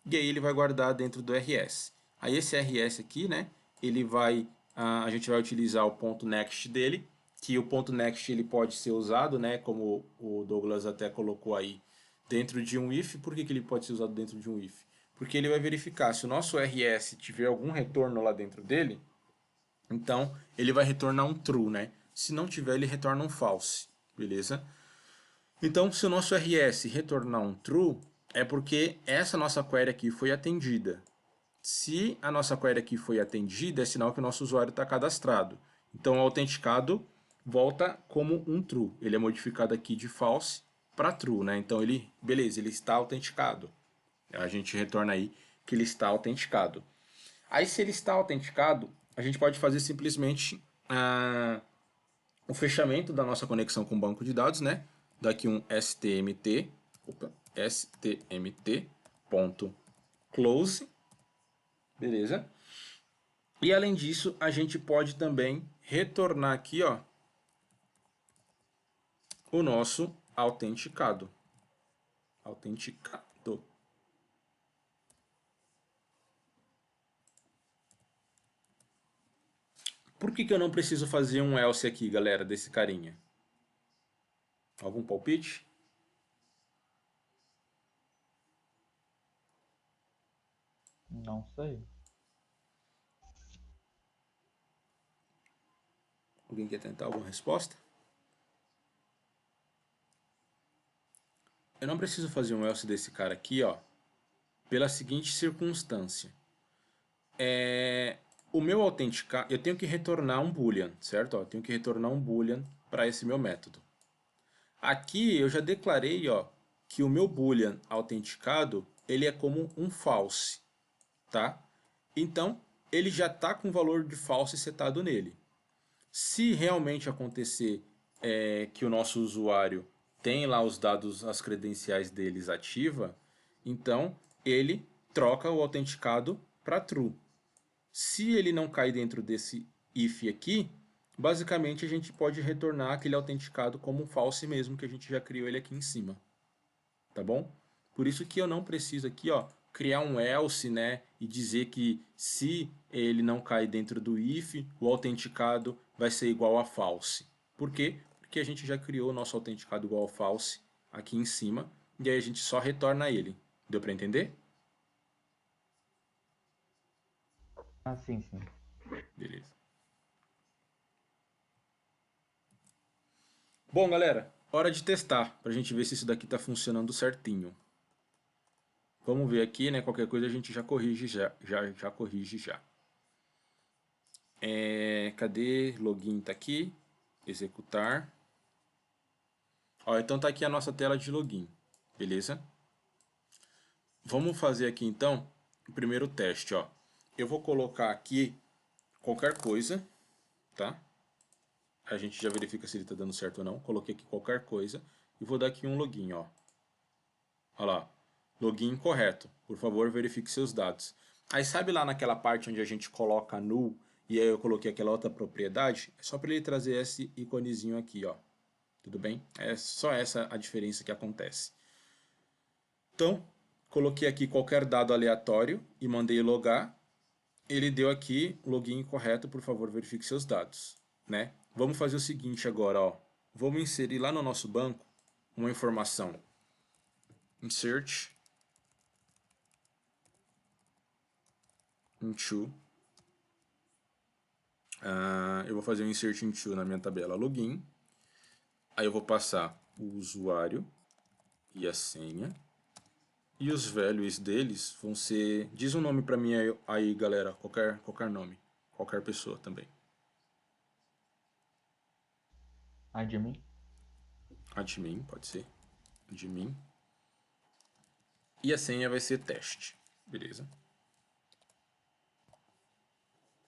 E aí ele vai guardar dentro do RS. Aí esse RS aqui, né, ele vai, a gente vai utilizar o ponto next dele, que o ponto next ele pode ser usado, né, como o Douglas até colocou aí, dentro de um if. Por que ele pode ser usado dentro de um if? Porque ele vai verificar se o nosso RS tiver algum retorno lá dentro dele, então ele vai retornar um true, né? Se não tiver, ele retorna um false, beleza? Então, se o nosso RS retornar um true, é porque essa nossa query aqui foi atendida. Se a nossa query aqui foi atendida, é sinal que o nosso usuário está cadastrado. Então, o autenticado volta como um true. Ele é modificado aqui de false para true, né? Então, beleza, ele está autenticado. A gente retorna aí que ele está autenticado. Aí, se ele está autenticado, a gente pode fazer simplesmente o fechamento da nossa conexão com o banco de dados, né? Daqui um stmt.close, beleza? E além disso, a gente pode também retornar aqui, ó, o nosso autenticado. Autenticado. Por que eu não preciso fazer um else aqui, galera, desse carinha? Algum palpite? Não sei. Alguém quer tentar alguma resposta? eu não preciso fazer um else desse cara aqui, ó, pela seguinte circunstância. O meu autenticar, eu tenho que retornar um boolean, certo? Ó, eu tenho que retornar um boolean para esse meu método. Aqui eu já declarei, ó, que o meu boolean autenticado, ele é como um false, tá? Então, ele já está com o valor de false setado nele. Se realmente acontecer que o nosso usuário tem lá os dados, as credenciais deles ativa, então ele troca o autenticado para true. Se ele não cai dentro desse if aqui, basicamente a gente pode retornar aquele autenticado como um false mesmo, que a gente já criou ele aqui em cima. Tá bom? Por isso que eu não preciso aqui, ó, criar um else, né, e dizer que se ele não cai dentro do if, o autenticado vai ser igual a false. Por quê? Porque a gente já criou o nosso autenticado igual a false aqui em cima, e aí a gente só retorna ele. Deu para entender? Ah, sim, sim. Beleza. Bom, galera, hora de testar, para a gente ver se isso daqui está funcionando certinho. Vamos ver aqui, né? Qualquer coisa a gente já corrige já corrige já. Cadê? Login tá aqui. Executar. Ó, então tá aqui a nossa tela de login. Beleza? Vamos fazer aqui então o primeiro teste, ó. Eu vou colocar aqui qualquer coisa, tá? A gente já verifica se ele tá dando certo ou não. Coloquei aqui qualquer coisa e vou dar aqui um login, ó. Olha lá. Login incorreto. Por favor, verifique seus dados. Aí sabe lá naquela parte onde a gente coloca null e aí eu coloquei aquela outra propriedade? É só para ele trazer esse iconezinho aqui, ó. Tudo bem? É só essa a diferença que acontece. Então, coloquei aqui qualquer dado aleatório e mandei logar. Ele deu aqui login incorreto, por favor, verifique seus dados, né? Vamos fazer o seguinte agora, ó. Vamos inserir lá no nosso banco uma informação. Insert into. Eu vou fazer um insert into na minha tabela login. Aí eu vou passar o usuário e a senha. E os values deles vão ser... Diz um nome para mim aí, galera. Qualquer nome. Qualquer pessoa também. Admin. Admin, pode ser. Admin. E a senha vai ser teste. Beleza?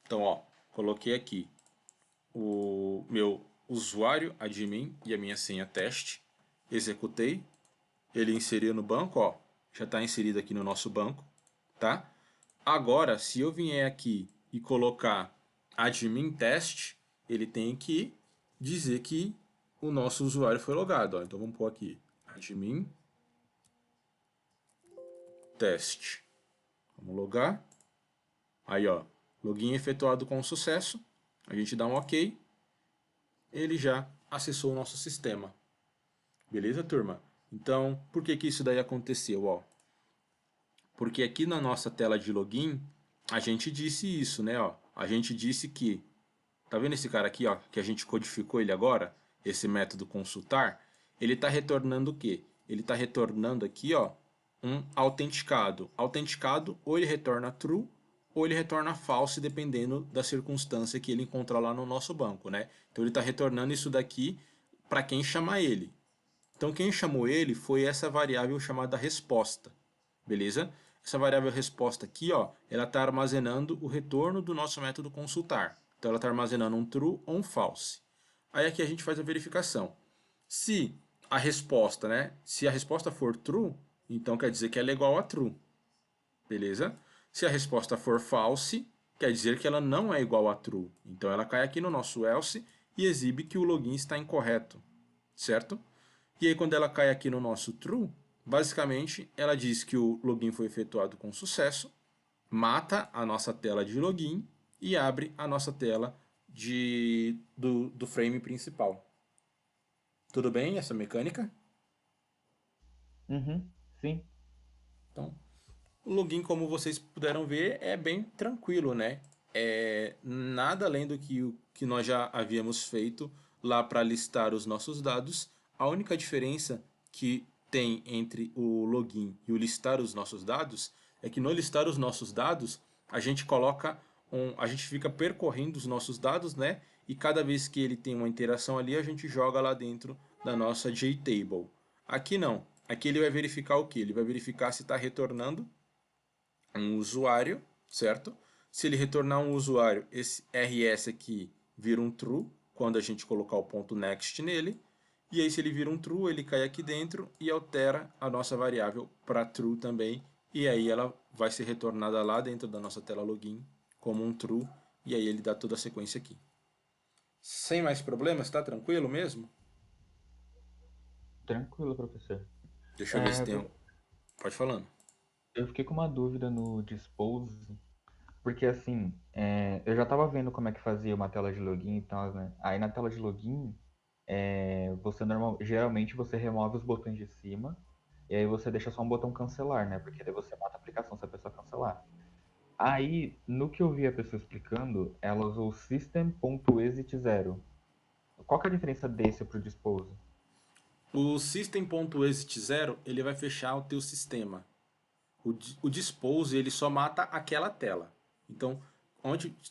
Então, ó. Coloquei aqui o meu usuário, admin, e a minha senha teste. Executei. Ele inseriu no banco, ó. Já está inserido aqui no nosso banco, tá? Agora, se eu vier aqui e colocar admin test, ele tem que dizer que o nosso usuário foi logado, ó. Então vamos pôr aqui admin test. Vamos logar. Aí, ó, login efetuado com sucesso. A gente dá um OK. Ele já acessou o nosso sistema. Beleza, turma? Então, por que que isso daí aconteceu, ó? Porque aqui na nossa tela de login, a gente disse isso, né, ó? A gente disse que, tá vendo esse cara aqui, ó, que a gente codificou ele agora, esse método consultar, ele está retornando o quê? Ele está retornando aqui, ó, um autenticado. Autenticado, ou ele retorna true, ou ele retorna false, dependendo da circunstância que ele encontrar lá no nosso banco, né? Então ele está retornando isso daqui para quem chamar ele. Então quem chamou ele foi essa variável chamada resposta, beleza? Essa variável resposta aqui, ó, ela está armazenando o retorno do nosso método consultar. Então ela está armazenando um true ou um false. Aí aqui a gente faz a verificação. Se a resposta, né? Se a resposta for true, então quer dizer que ela é igual a true, beleza? Se a resposta for false, quer dizer que ela não é igual a true. Então ela cai aqui no nosso else e exibe que o login está incorreto, certo? E aí quando ela cai aqui no nosso true, basicamente ela diz que o login foi efetuado com sucesso, mata a nossa tela de login e abre a nossa tela do frame principal. Tudo bem essa mecânica? Uhum, sim. Então, o login, como vocês puderam ver, é bem tranquilo, né? É nada além do que nós já havíamos feito lá para listar os nossos dados. A única diferença que tem entre o login e o listar os nossos dados é que no listar os nossos dados, a gente coloca a gente fica percorrendo os nossos dados, né? E cada vez que ele tem uma interação ali, a gente joga lá dentro da nossa JTable. Aqui não. Aqui ele vai verificar o que? Ele vai verificar se está retornando um usuário, certo? Se ele retornar um usuário, esse RS aqui vira um true quando a gente colocar o ponto next nele. E aí, se ele vira um true, ele cai aqui dentro e altera a nossa variável para true também. E aí ela vai ser retornada lá dentro da nossa tela login como um true. E aí ele dá toda a sequência aqui. Sem mais problemas, tá tranquilo mesmo? Tranquilo, professor. Deixa eu ver se É, tem um. Pode falando. eu fiquei com uma dúvida no Dispose, porque assim, eu já tava vendo como é que fazia uma tela de login e tal, né? Aí na tela de login, geralmente você remove os botões de cima e aí você deixa só um botão cancelar, né? Porque daí você mata a aplicação se a pessoa cancelar. Aí, no que eu vi a pessoa explicando, ela usou system.exit0. Qual que é a diferença desse pro Dispose? O system.exit0 ele vai fechar o teu sistema. O dispose ele só mata aquela tela. Então,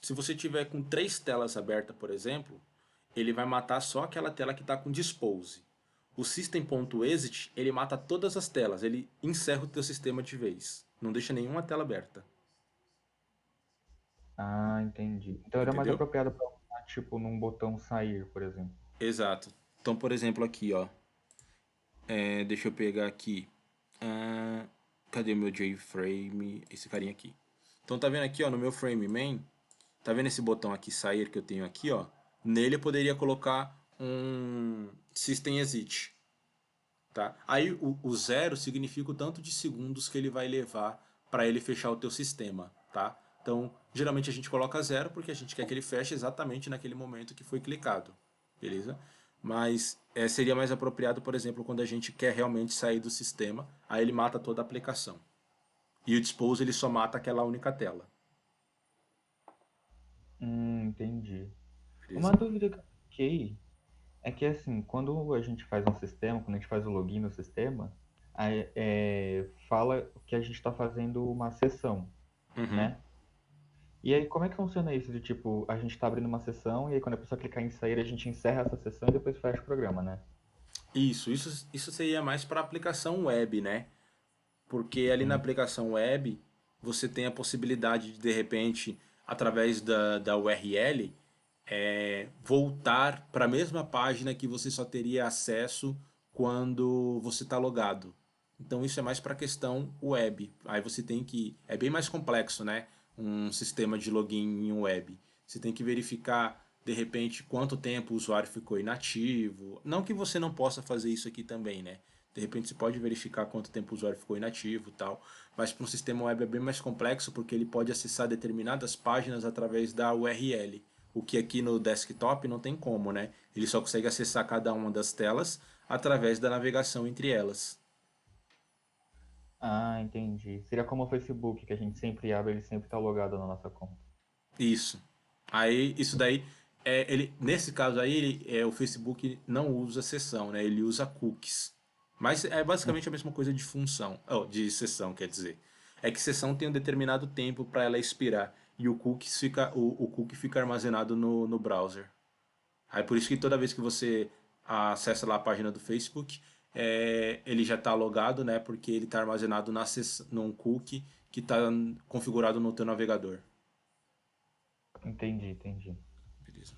se você tiver com três telas abertas, por exemplo, ele vai matar só aquela tela que está com dispose. O system.exit ele mata todas as telas, ele encerra o teu sistema de vez, não deixa nenhuma tela aberta, Ah, entendi. Então era mais entendeu? apropriado para usar, tipo, num botão sair, por exemplo. Exato. Então, por exemplo, aqui, ó, deixa eu pegar aqui. Ah, cadê meu JFrame? Esse carinha aqui. Então tá vendo aqui, ó, no meu frame main, tá vendo esse botão aqui sair que eu tenho aqui, ó? Nele eu poderia colocar um system exit, tá? Aí o zero significa o tanto de segundos que ele vai levar para ele fechar o teu sistema, tá? Então, geralmente a gente coloca zero porque a gente quer que ele feche exatamente naquele momento que foi clicado, beleza? Mas seria mais apropriado, por exemplo, quando a gente quer realmente sair do sistema, aí ele mata toda a aplicação. E o dispose ele só mata aquela única tela, Entendi. Uma beleza? dúvida que eu fiquei é que, assim, quando a gente faz um sistema, quando a gente faz o login no sistema, aí, fala que a gente está fazendo uma sessão, Uhum. né? E aí, como é que funciona isso? De tipo, a gente está abrindo uma sessão e aí quando a pessoa clicar em sair, a gente encerra essa sessão e depois fecha o programa, né? Isso seria mais para aplicação web, né? Porque ali na Hum, aplicação web você tem a possibilidade de repente, através da URL, voltar para a mesma página que você só teria acesso quando você está logado. Então isso é mais para a questão web. Aí você tem que. É bem mais complexo, né? Um sistema de login em web. Você tem que verificar, de repente, quanto tempo o usuário ficou inativo. Não que você não possa fazer isso aqui também, né? De repente você pode verificar quanto tempo o usuário ficou inativo e tal. Mas para um sistema web é bem mais complexo porque ele pode acessar determinadas páginas através da URL. O que aqui no desktop não tem como, né? Ele só consegue acessar cada uma das telas através da navegação entre elas. Ah, entendi. Seria como o Facebook, que a gente sempre abre, ele sempre está logado na nossa conta. Isso. Aí, isso daí, nesse caso aí, o Facebook não usa sessão, né? Ele usa cookies. Mas é basicamente a mesma coisa de função, de sessão, quer dizer. É que sessão tem um determinado tempo para ela expirar e o cookie fica armazenado no browser. Aí por isso que toda vez que você acessa lá a página do Facebook, ele já está logado, né? Porque ele está armazenado num cookie que está configurado no teu navegador. Entendi, entendi. Beleza.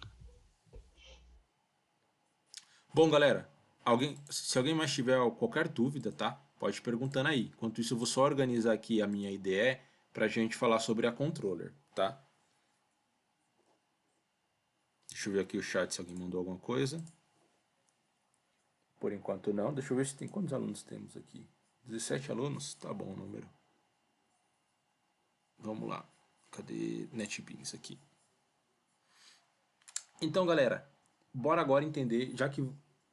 Bom, galera, se alguém mais tiver qualquer dúvida, tá? Pode ir perguntando aí. Enquanto isso, eu vou só organizar aqui a minha IDE para a gente falar sobre a controller, tá? Deixa eu ver aqui o chat se alguém mandou alguma coisa. Por enquanto não. Deixa eu ver se tem quantos alunos temos aqui. 17 alunos? Tá bom o número. Vamos lá. Cadê NetBeans aqui? Então, galera, bora agora entender, já que.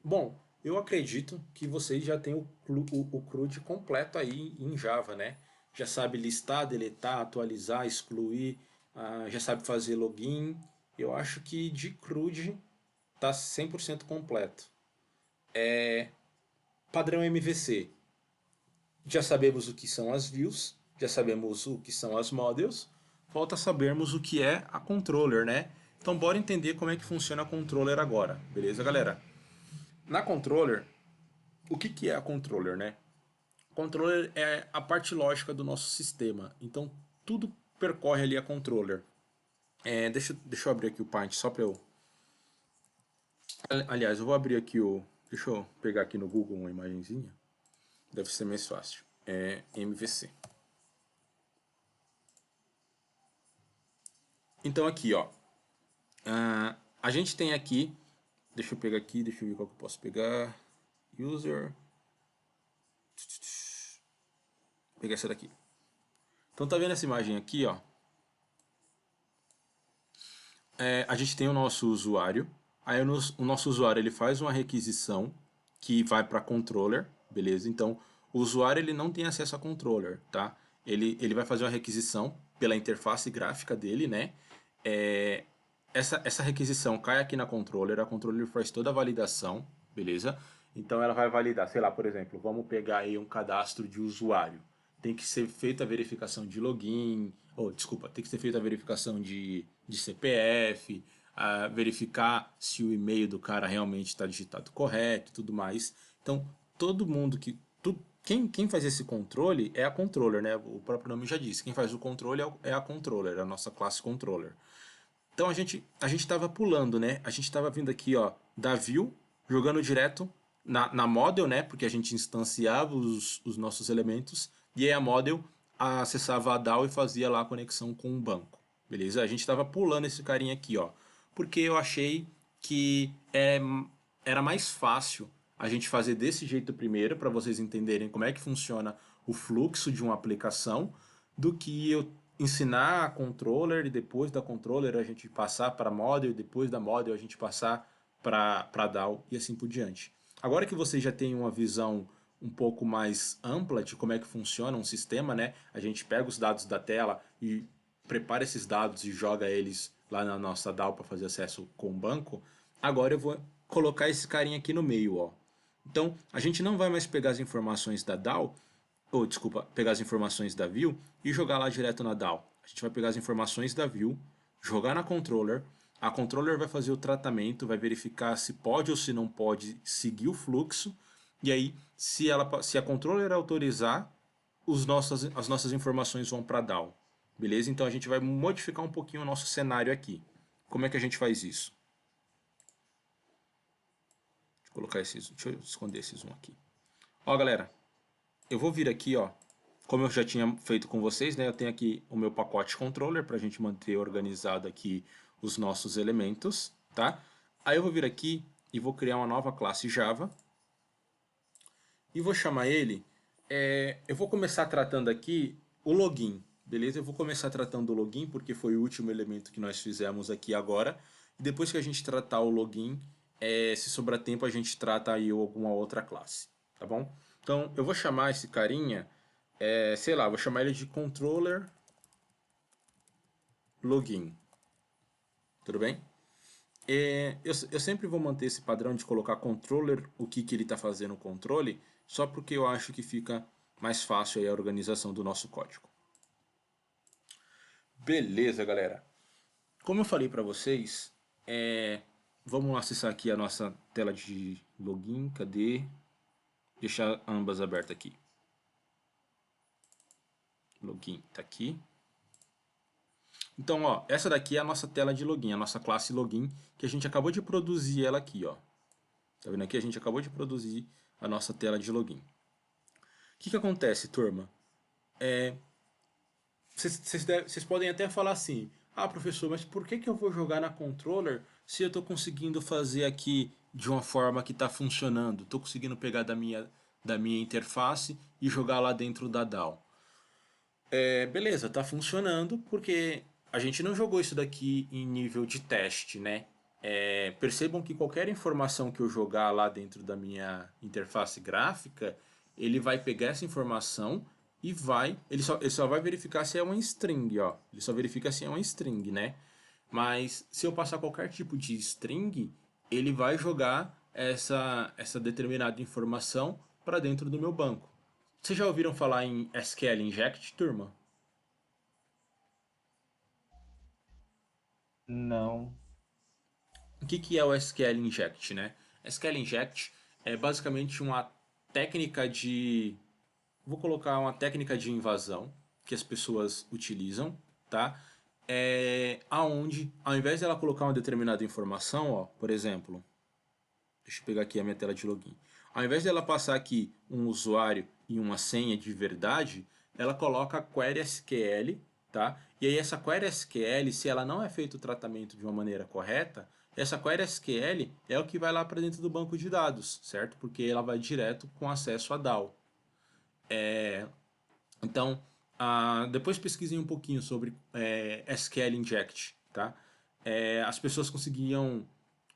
Bom, eu acredito que vocês já têm o CRUD completo aí em Java, né? Já sabe listar, deletar, atualizar, excluir, já sabe fazer login. Eu acho que de CRUD tá 100% completo. Padrão MVC. Já sabemos o que são as views, já sabemos o que são as models, falta sabermos o que é a controller, né? Então bora entender como é que funciona a controller agora, beleza, galera? Na controller, o que que é a controller, né? Controller é a parte lógica do nosso sistema, então tudo percorre ali a controller. Deixa eu abrir aqui o Paint só para eu... Aliás, eu vou abrir aqui o... Deixa eu pegar aqui no Google uma imagenzinha. Deve ser mais fácil. É MVC. Então aqui, ó. A gente tem aqui... Deixa eu pegar aqui, deixa eu ver qual que eu posso pegar. User... Vou pegar essa daqui. Então tá vendo essa imagem aqui, ó? A gente tem o nosso usuário. Aí o nosso usuário ele faz uma requisição que vai para controller, beleza? Então o usuário ele não tem acesso a controller, tá? Ele vai fazer uma requisição pela interface gráfica dele, né? Essa requisição cai aqui na controller, a controller faz toda a validação, beleza? Então ela vai validar, sei lá, por exemplo, vamos pegar aí um cadastro de usuário. Tem que ser feita a verificação de login, ou desculpa, tem que ser feita a verificação de CPF, verificar se o e-mail do cara realmente está digitado correto e tudo mais. Então, todo mundo que... Quem faz esse controle é a controller, né? O próprio nome já disse. Quem faz o controle é a controller, a nossa classe controller. Então a gente estava pulando, né? A gente estava vindo aqui, ó, da view, jogando direto na model, né? Porque a gente instanciava os nossos elementos e aí a model acessava a DAO e fazia lá a conexão com o banco, beleza? A gente estava pulando esse carinha aqui, ó, porque eu achei que era mais fácil a gente fazer desse jeito primeiro para vocês entenderem como é que funciona o fluxo de uma aplicação do que eu ensinar a controller e depois da controller a gente passar para model e depois da model a gente passar para DAO e assim por diante. Agora que vocês já têm uma visão um pouco mais ampla de como é que funciona um sistema, né? A gente pega os dados da tela e prepara esses dados e joga eles lá na nossa DAO para fazer acesso com o banco. Agora eu vou colocar esse carinha aqui no meio, ó. Então, a gente não vai mais pegar as informações da DAO, ou desculpa, pegar as informações da view e jogar lá direto na DAO. A gente vai pegar as informações da view, jogar na controller, a controller vai fazer o tratamento, vai verificar se pode ou se não pode seguir o fluxo, e aí, se a controller autorizar, as nossas informações vão para a DAO. Beleza? Então a gente vai modificar um pouquinho o nosso cenário aqui. Como é que a gente faz isso? Deixa eu esconder esse zoom aqui. Ó, galera, eu vou vir aqui, ó, como eu já tinha feito com vocês, né? Eu tenho aqui o meu pacote controller para a gente manter organizado aqui os nossos elementos, tá? Aí eu vou vir aqui e vou criar uma nova classe Java e vou chamar ele. Eu vou começar tratando aqui o login, beleza? Eu vou começar tratando o login porque foi o último elemento que nós fizemos aqui agora. E depois que a gente tratar o login, se sobrar tempo a gente trata aí alguma outra classe, tá bom? Então eu vou chamar esse carinha, sei lá, vou chamar ele de controller login, tudo bem? Eu sempre vou manter esse padrão de colocar controller, o que ele está fazendo no controle, só porque eu acho que fica mais fácil aí a organização do nosso código. Beleza, galera. Como eu falei para vocês, vamos acessar aqui a nossa tela de login. Cadê? Deixar ambas abertas aqui. Login está aqui. Então, ó, essa daqui é a nossa tela de login, a nossa classe login, que a gente acabou de produzir ela aqui, ó. Tá vendo aqui? A gente acabou de produzir a nossa tela de login. O que acontece, turma? Vocês podem até falar assim, ah, professor, mas por que eu vou jogar na controller se eu estou conseguindo fazer aqui de uma forma que está funcionando? Estou conseguindo pegar da minha interface e jogar lá dentro da DAO. Beleza, está funcionando porque a gente não jogou isso daqui em nível de teste, né? Percebam que qualquer informação que eu jogar lá dentro da minha interface gráfica, ele vai pegar essa informação e ele só vai verificar se é uma string, ó. Ele só verifica se é uma string, né? Mas se eu passar qualquer tipo de string, ele vai jogar essa determinada informação para dentro do meu banco. Vocês já ouviram falar em SQL Inject, turma? Não. O que é o SQL Inject, né? SQL Inject é basicamente uma técnica de... Vou colocar uma técnica de invasão que as pessoas utilizam, tá? Aonde, ao invés dela colocar uma determinada informação, ó, por exemplo, deixa eu pegar aqui a minha tela de login. Ao invés dela passar aqui um usuário e uma senha de verdade, ela coloca a query SQL, tá? E aí essa query SQL, se ela não é feito o tratamento de uma maneira correta, essa query SQL é o que vai lá para dentro do banco de dados, certo? Porque ela vai direto com acesso a DAO. Então, depois pesquisei um pouquinho sobre SQL Inject, tá? As pessoas conseguiam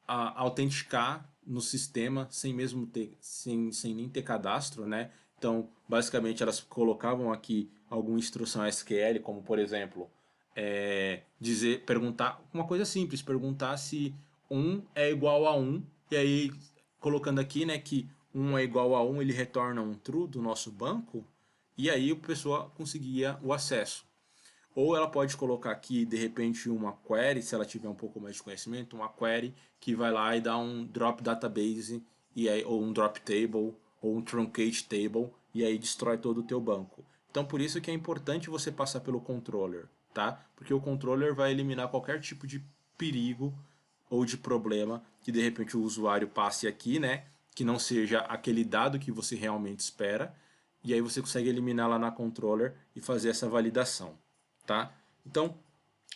autenticar no sistema sem mesmo ter, sem nem ter cadastro, né? Então, basicamente, elas colocavam aqui alguma instrução SQL, como por exemplo, perguntar uma coisa simples, perguntar se um é igual a um, e aí colocando aqui, né, que um é igual a um, ele retorna um true do nosso banco, e aí a pessoa conseguia o acesso. Ou ela pode colocar aqui, de repente, uma query, se ela tiver um pouco mais de conhecimento, uma query que vai lá e dá um drop database, e aí, ou um drop table, ou um truncate table, e aí destrói todo o teu banco. Então, por isso que é importante você passar pelo controller, tá? Porque o controller vai eliminar qualquer tipo de perigo ou de problema que de repente o usuário passe aqui, né? Que não seja aquele dado que você realmente espera. E aí você consegue eliminar lá na controller e fazer essa validação, tá? Então,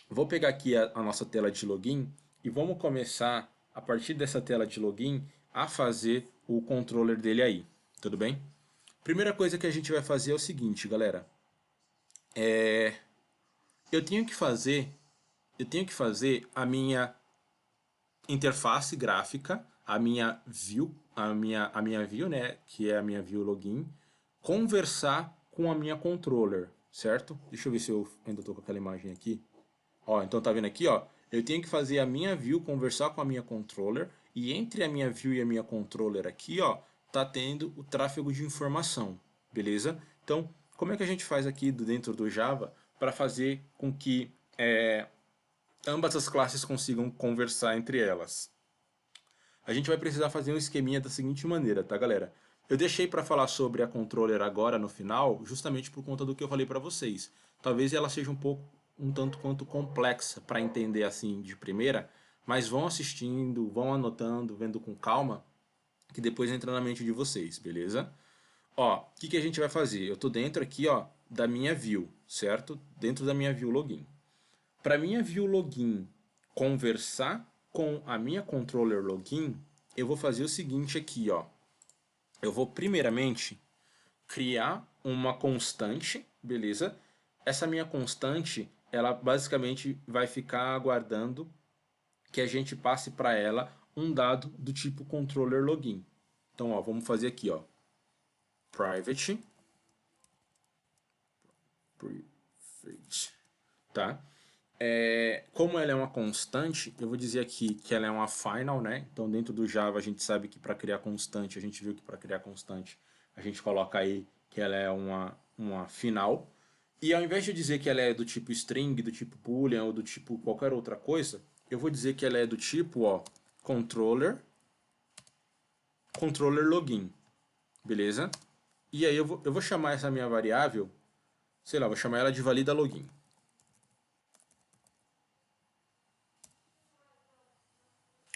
vou pegar aqui a nossa tela de login e vamos começar, a partir dessa tela de login, a fazer o controller dele aí, tudo bem? Primeira coisa que a gente vai fazer é o seguinte, galera. Eu tenho que fazer, eu tenho que fazer a minha interface gráfica, a minha view, a minha view, né, que é a minha view login, conversar com a minha controller, certo? Deixa eu ver se eu ainda estou com aquela imagem aqui. Ó, então tá vendo aqui, ó? Eu tenho que fazer a minha view conversar com a minha controller e entre a minha view e a minha controller aqui, ó, tá tendo o tráfego de informação, beleza? Então, como é que a gente faz aqui dentro do Java para fazer com que ambas as classes consigam conversar entre elas? A gente vai precisar fazer um esqueminha da seguinte maneira, tá, galera? Eu deixei para falar sobre a controller agora no final, justamente por conta do que eu falei para vocês. Talvez ela seja um tanto quanto complexa para entender assim de primeira, mas vão assistindo, vão anotando, vendo com calma, que depois entra na mente de vocês, beleza? Ó, o que a gente vai fazer? Eu estou dentro aqui, ó, da minha view, certo? Dentro da minha view login. Para minha view login conversar com a minha controller login, eu vou fazer o seguinte aqui, ó. Eu vou primeiramente criar uma constante, beleza? Essa minha constante, ela basicamente vai ficar aguardando que a gente passe para ela um dado do tipo controller login. Então, ó, vamos fazer aqui, ó, private, tá? Como ela é uma constante, eu vou dizer aqui que ela é uma final, né? Então dentro do Java a gente sabe que para criar constante, a gente viu que para criar constante a gente coloca aí que ela é uma final. E ao invés de dizer que ela é do tipo string, do tipo boolean ou do tipo qualquer outra coisa, eu vou dizer que ela é do tipo, ó, controller login, beleza? E aí eu vou chamar essa minha variável, sei lá, vou chamar ela de valida login.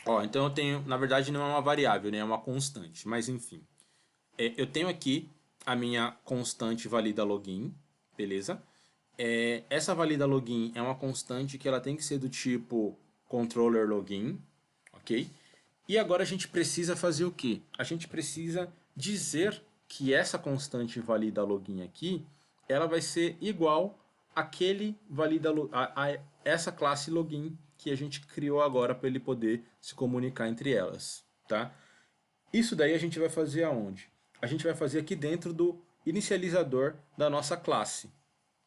Ó, então eu tenho, na verdade não é uma variável, né? É uma constante, mas enfim. Eu tenho aqui a minha constante valida login, beleza? Essa valida login é uma constante que ela tem que ser do tipo controller login, ok? E agora a gente precisa fazer o quê? A gente precisa dizer que essa constante valida login aqui, ela vai ser igual àquele valida a essa classe login que a gente criou agora para ele poder se comunicar entre elas, tá? Isso daí a gente vai fazer aonde? A gente vai fazer aqui dentro do inicializador da nossa classe.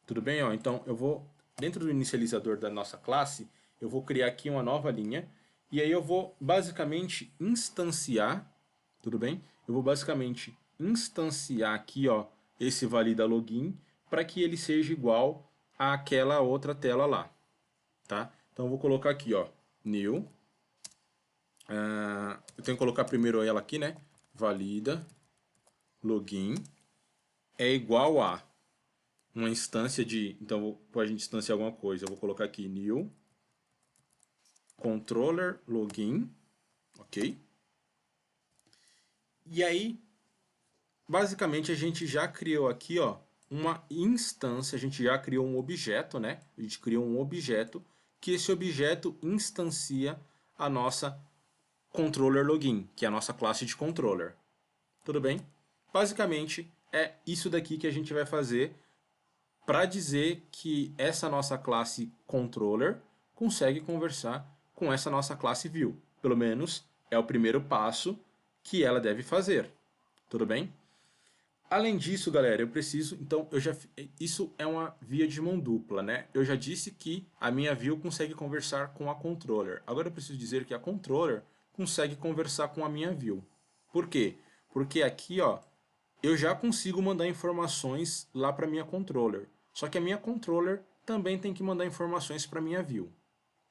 Tudo bem? Ó, então eu vou, dentro do inicializador da nossa classe, eu vou criar aqui uma nova linha. E aí eu vou basicamente instanciar, tudo bem? Eu vou basicamente instanciar aqui, ó, esse valida login, para que ele seja igual àquela outra tela lá. Tá? Então eu vou colocar aqui, ó, new. Eu tenho que colocar primeiro ela aqui, né? Valida login é igual a uma instância de... Então, para a gente instanciar alguma coisa, eu vou colocar aqui new controller login, ok? E aí, basicamente, a gente já criou aqui, ó, uma instância, a gente já criou um objeto, né? A gente criou um objeto, que esse objeto instancia a nossa controller login, que é a nossa classe de controller. Tudo bem? Basicamente, é isso daqui que a gente vai fazer para dizer que essa nossa classe controller consegue conversar com essa nossa classe view. Pelo menos é o primeiro passo que ela deve fazer. Tudo bem? Além disso, galera, eu preciso... Então, isso é uma via de mão dupla, né? Eu já disse que a minha view consegue conversar com a controller. Agora eu preciso dizer que a controller consegue conversar com a minha view. Por quê? Porque aqui, ó, eu já consigo mandar informações lá para minha controller. Só que a minha controller também tem que mandar informações para minha view,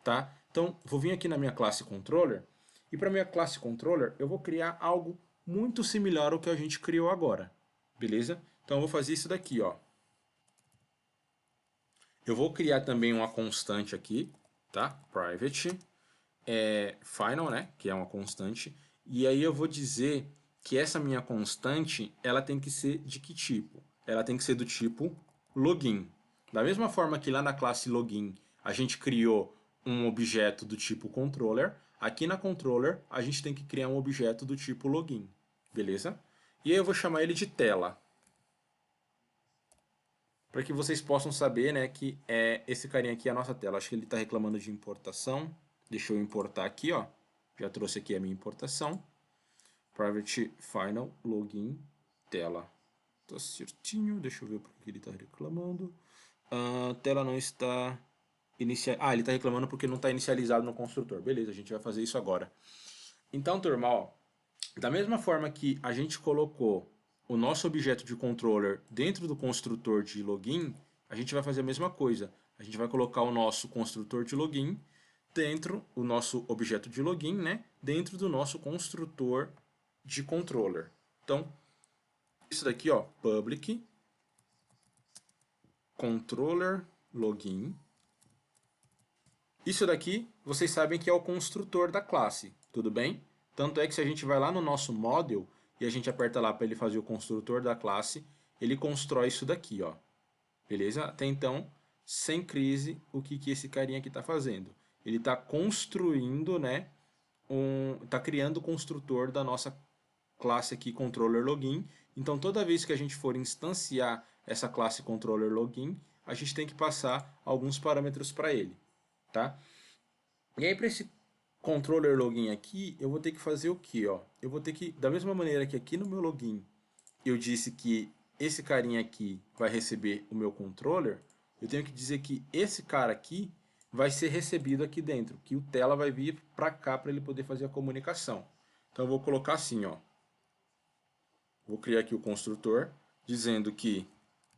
tá? Então, vou vir aqui na minha classe controller e para minha classe controller eu vou criar algo muito similar ao que a gente criou agora, beleza? Então, eu vou fazer isso daqui, ó. Eu vou criar também uma constante aqui, tá? Private final, né? Que é uma constante. E aí eu vou dizer que essa minha constante, ela tem que ser de que tipo? Ela tem que ser do tipo login. Da mesma forma que lá na classe login a gente criou um objeto do tipo controller, aqui na controller a gente tem que criar um objeto do tipo login. Beleza? E aí eu vou chamar ele de tela. Para que vocês possam saber, né, que esse carinha aqui é a nossa tela. Acho que ele está reclamando de importação. Deixa eu importar aqui, ó. Já trouxe aqui a minha importação. Private Final Login Tela. Tá certinho. Deixa eu ver por que ele está reclamando. Tela não está inicializada. Ele está reclamando porque não está inicializado no construtor. Beleza, a gente vai fazer isso agora. Então, turma, ó, da mesma forma que a gente colocou o nosso objeto de controller dentro do construtor de login, a gente vai fazer a mesma coisa. A gente vai colocar o nosso construtor de login dentro do nosso objeto de login, né? Dentro do nosso construtor de controller. Então, isso daqui, ó, public controller login. Isso daqui, vocês sabem que é o construtor da classe, tudo bem? Tanto é que se a gente vai lá no nosso model e a gente aperta lá para ele fazer o construtor da classe, ele constrói isso daqui, ó. Beleza? Até então, sem crise, o que esse carinha aqui está fazendo? Ele está construindo, né? Está criando o construtor da nossa classe aqui, controller login. Então, toda vez que a gente for instanciar essa classe controller login, a gente tem que passar alguns parâmetros para ele, tá? E aí, para esse controller login aqui, eu vou ter que fazer o que, ó? Eu vou ter que, da mesma maneira que aqui no meu login eu disse que esse carinha aqui vai receber o meu controller, eu tenho que dizer que esse cara aqui vai ser recebido aqui dentro, que o tela vai vir para cá para ele poder fazer a comunicação. Então eu vou colocar assim, ó. Vou criar aqui o construtor, dizendo que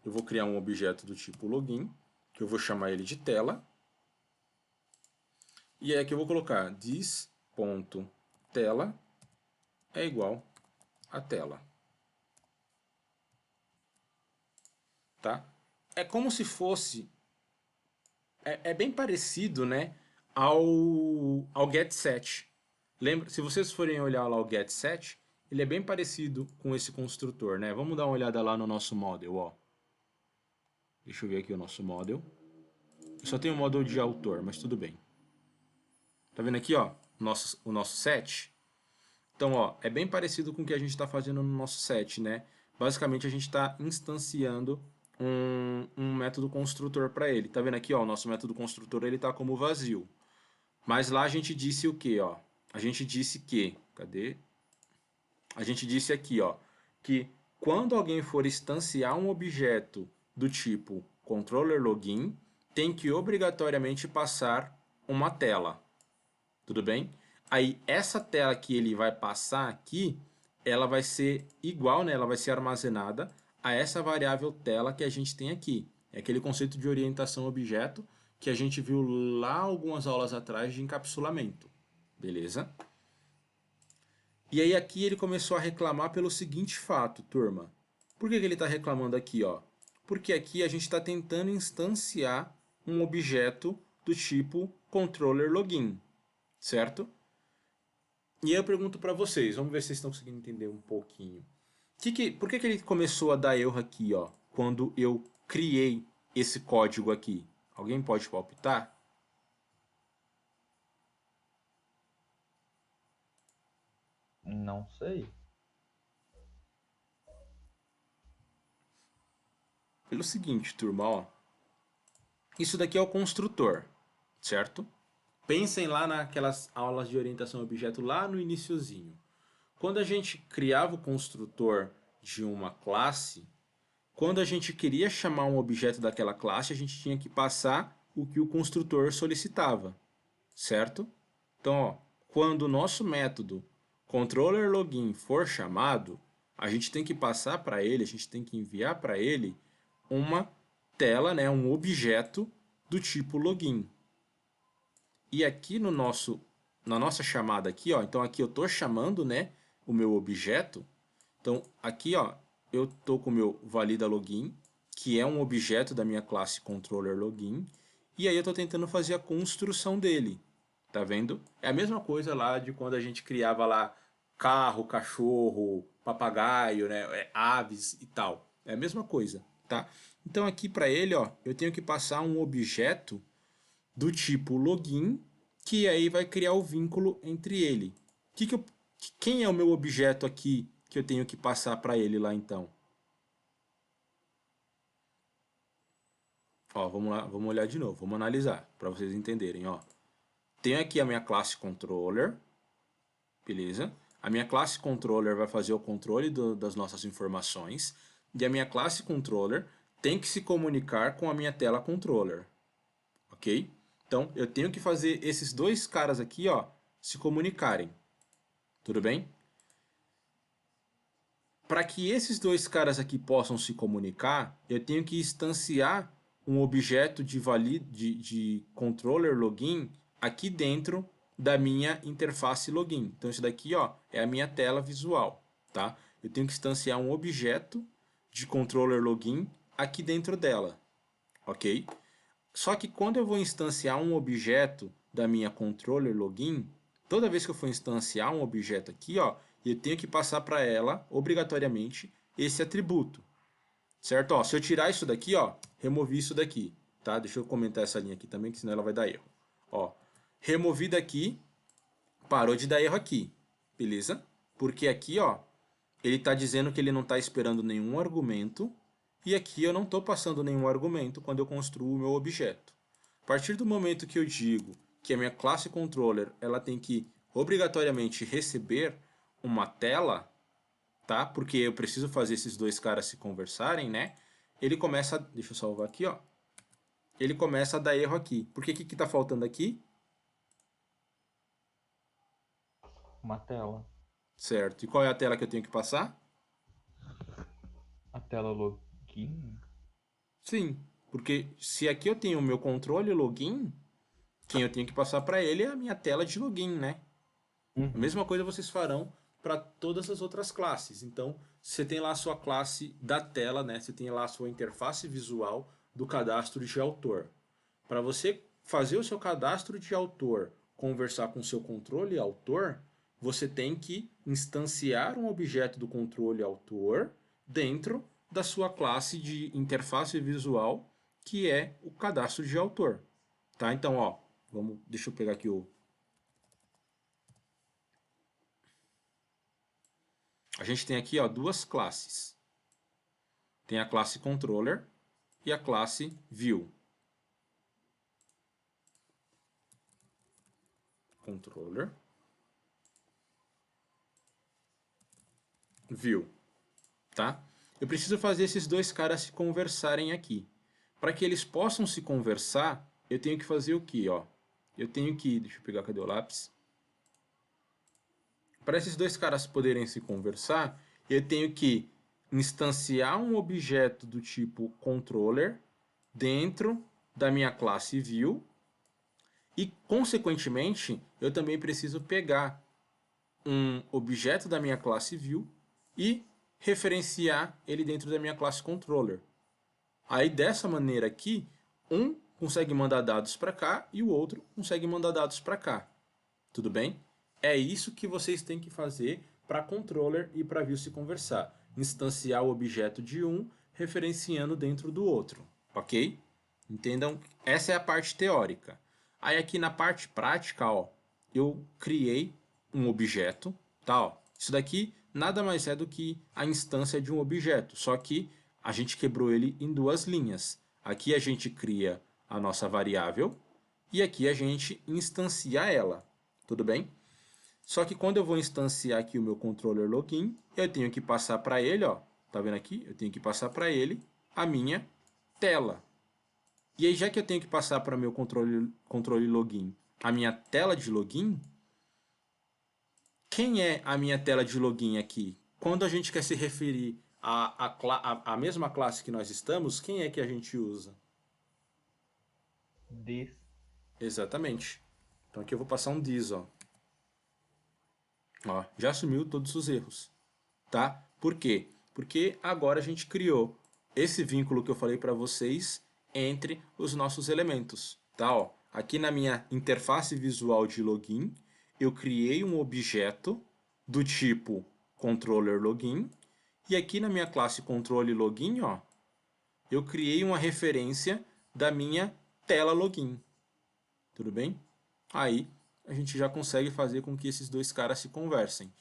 eu vou criar um objeto do tipo login, que eu vou chamar ele de tela. E aí aqui eu vou colocar this.tela é igual a tela. Tá? É como se fosse... É bem parecido, né, ao getSet. Lembra, se vocês forem olhar lá o getSet, ele é bem parecido com esse construtor, né? Vamos dar uma olhada lá no nosso model, ó. Deixa eu ver aqui o nosso model. Eu só tenho o model de autor, mas tudo bem. Tá vendo aqui, ó, o nosso set? Então, ó, é bem parecido com o que a gente está fazendo no nosso set, né? Basicamente, a gente está instanciando um método construtor para ele. Tá vendo aqui, ó, o nosso método construtor ele está como vazio. Mas lá a gente disse o que, ó? A gente disse que, cadê? A gente disse aqui, ó, que quando alguém for instanciar um objeto do tipo controller login, tem que obrigatoriamente passar uma tela. Tudo bem? Aí essa tela que ele vai passar aqui, ela vai ser igual, né? Ela vai ser armazenada a essa variável tela que a gente tem aqui. É aquele conceito de orientação objeto que a gente viu lá algumas aulas atrás de encapsulamento. Beleza? E aí aqui ele começou a reclamar pelo seguinte fato, turma. Por que ele está reclamando aqui? Ó? Porque aqui a gente está tentando instanciar um objeto do tipo controller login, certo? E aí eu pergunto para vocês, vamos ver se vocês estão conseguindo entender um pouquinho. Por que ele começou a dar erro aqui, ó, quando eu criei esse código aqui? Alguém pode palpitar? Não sei. Pelo seguinte, turma, ó. Isso daqui é o construtor, certo? Pensem lá naquelas aulas de orientação a objeto lá no iniciozinho. Quando a gente criava o construtor de uma classe, quando a gente queria chamar um objeto daquela classe, a gente tinha que passar o que o construtor solicitava, certo? Então, ó, quando o nosso método controllerLogin for chamado, a gente tem que passar para ele, a gente tem que enviar para ele uma tela, né, um objeto do tipo login. E aqui na nossa chamada aqui, ó, então aqui eu estou chamando, né, o meu objeto. Então aqui, ó, eu estou com o meu valida login, que é um objeto da minha classe controller login, e aí eu estou tentando fazer a construção dele. Tá vendo? É a mesma coisa lá de quando a gente criava lá carro, cachorro, papagaio, né, aves e tal. É a mesma coisa, tá? Então aqui para ele, ó, eu tenho que passar um objeto do tipo login, que aí vai criar o vínculo entre ele. Quem é o meu objeto aqui que eu tenho que passar para ele lá então? Ó, vamos lá, vamos olhar de novo, vamos analisar para vocês entenderem, ó. Tenho aqui a minha classe controller, beleza? A minha classe controller vai fazer o controle das nossas informações e a minha classe controller tem que se comunicar com a minha tela controller, ok? Então eu tenho que fazer esses dois caras aqui, ó, se comunicarem, tudo bem? Para que esses dois caras aqui possam se comunicar, eu tenho que instanciar um objeto de controller login aqui dentro da minha interface login. Então isso daqui, ó, é a minha tela visual, tá? Eu tenho que instanciar um objeto de controller login aqui dentro dela, ok? Só que quando eu vou instanciar um objeto da minha controller login, toda vez que eu for instanciar um objeto aqui, ó, eu tenho que passar para ela, obrigatoriamente, esse atributo. Certo? Ó, se eu tirar isso daqui, ó, removi isso daqui. Tá? Deixa eu comentar essa linha aqui também, que senão ela vai dar erro. Ó, removi daqui, parou de dar erro aqui. Beleza? Porque aqui, ó, ele está dizendo que ele não está esperando nenhum argumento, e aqui eu não estou passando nenhum argumento quando eu construo o meu objeto. A partir do momento que eu digo que a minha classe controller ela tem que obrigatoriamente receber uma tela, tá? Porque eu preciso fazer esses dois caras se conversarem, né? Ele começa, deixa eu salvar aqui, ó. Ele começa a dar erro aqui. Por que que está faltando aqui? Uma tela. Certo. E qual é a tela que eu tenho que passar? A tela login? Sim, porque se aqui eu tenho o meu controle login, quem eu tenho que passar para ele é a minha tela de login, né? A Uhum. mesma coisa vocês farão para todas as outras classes. Então, você tem lá a sua classe da tela, né? Você tem lá a sua interface visual do cadastro de autor. Para você fazer o seu cadastro de autor, conversar com o seu controle autor, você tem que instanciar um objeto do controle autor dentro da sua classe de interface visual, que é o cadastro de autor. Tá? Então, ó, deixa eu pegar aqui o. A gente tem aqui, ó, duas classes. Tem a classe controller e a classe view. Controller, view, tá? Eu preciso fazer esses dois caras se conversarem aqui. Para que eles possam se conversar, eu tenho que fazer o que, ó? Eu tenho que, deixa eu pegar, cadê o lápis? Para esses dois caras poderem se conversar, eu tenho que instanciar um objeto do tipo controller dentro da minha classe view e, consequentemente, eu também preciso pegar um objeto da minha classe view e referenciar ele dentro da minha classe controller. Aí dessa maneira aqui, um consegue mandar dados para cá e o outro consegue mandar dados para cá. Tudo bem? É isso que vocês têm que fazer para controller e para view se conversar. Instanciar o objeto de um, referenciando dentro do outro. Ok? Entendam? Essa é a parte teórica. Aí aqui na parte prática, ó, eu criei um objeto, tá? Ó. Isso daqui nada mais é do que a instância de um objeto, só que a gente quebrou ele em duas linhas. Aqui a gente cria a nossa variável e aqui a gente instancia ela. Tudo bem? Só que quando eu vou instanciar aqui o meu controller login, eu tenho que passar para ele, ó, tá vendo aqui? Eu tenho que passar para ele a minha tela. E aí, já que eu tenho que passar para meu controle login a minha tela de login, quem é a minha tela de login aqui? Quando a gente quer se referir à mesma classe que nós estamos, quem é que a gente usa? This. Exatamente. Então aqui eu vou passar um this, ó. Ó, já assumiu todos os erros, tá? Por quê? Porque agora a gente criou esse vínculo que eu falei para vocês entre os nossos elementos, tá? Ó, aqui na minha interface visual de login, eu criei um objeto do tipo controller login e aqui na minha classe controle login, ó, eu criei uma referência da minha tela login. Tudo bem? Aí a gente já consegue fazer com que esses dois caras se conversem.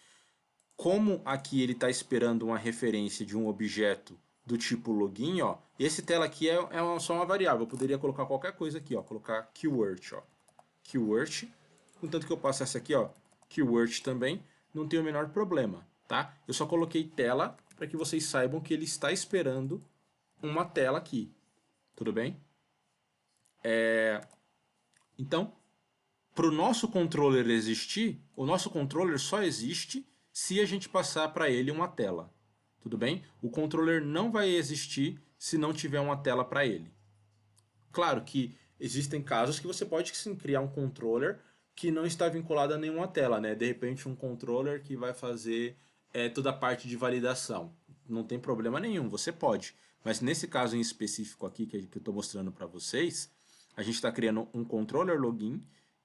Como aqui ele está esperando uma referência de um objeto do tipo login, ó, esse tela aqui só uma variável. Eu poderia colocar qualquer coisa aqui, ó, colocar keyword, ó, keyword, contanto que eu passe essa aqui, ó, keyword também, não tem o menor problema, tá? Eu só coloquei tela para que vocês saibam que ele está esperando uma tela aqui, tudo bem? Então, para o nosso controller existir, o nosso controller só existe se a gente passar para ele uma tela. Tudo bem? O controller não vai existir se não tiver uma tela para ele. Claro que existem casos que você pode sim criar um controller que não está vinculado a nenhuma tela, né? De repente um controller que vai fazer toda a parte de validação. Não tem problema nenhum, você pode. Mas nesse caso em específico aqui que eu estou mostrando para vocês, a gente está criando um controller login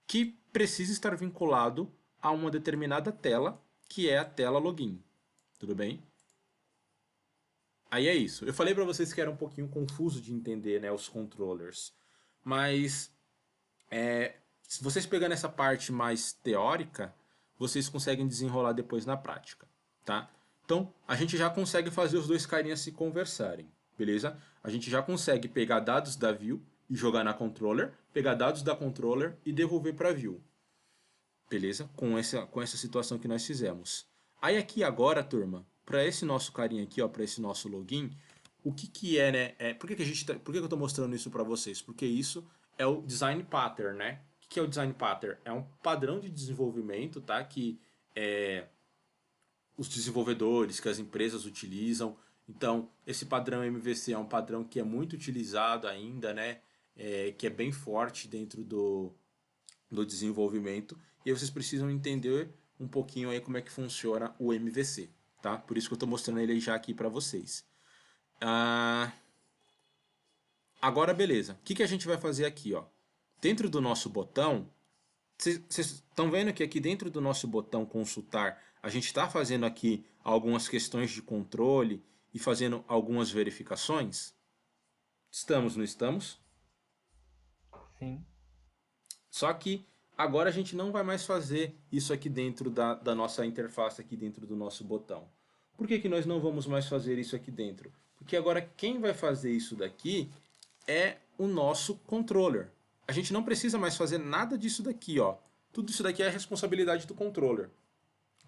que precisa estar vinculado a uma determinada tela, que é a tela login. Tudo bem? Aí é isso. Eu falei para vocês que era um pouquinho confuso de entender, né, os controllers. Mas se vocês pegando essa parte mais teórica, vocês conseguem desenrolar depois na prática, tá? Então, a gente já consegue fazer os dois carinhas se conversarem, beleza? A gente já consegue pegar dados da view e jogar na controller, pegar dados da controller e devolver para a view. Beleza? Com essa situação que nós fizemos. Aí aqui agora, turma, para esse nosso carinha aqui, ó, para esse nosso login, o que que é, né? Por que que por que que eu estou mostrando isso para vocês? Porque isso é o design pattern, né? O que é o design pattern? É um padrão de desenvolvimento, tá? Que os desenvolvedores, que as empresas utilizam. Então, esse padrão MVC é um padrão que é muito utilizado ainda, né? Que é bem forte dentro do desenvolvimento. E aí vocês precisam entender um pouquinho aí como é que funciona o MVC, tá? Por isso que eu estou mostrando ele já aqui para vocês. Agora, beleza. O que a gente vai fazer aqui, ó? Dentro do nosso botão, vocês estão vendo que aqui dentro do nosso botão consultar, a gente está fazendo aqui algumas questões de controle e fazendo algumas verificações? Estamos, não estamos? Sim. Só que agora a gente não vai mais fazer isso aqui dentro da nossa interface, aqui dentro do nosso botão. Por que que nós não vamos mais fazer isso aqui dentro? Porque agora quem vai fazer isso daqui é o nosso controller. A gente não precisa mais fazer nada disso daqui, ó. Tudo isso daqui é a responsabilidade do controller.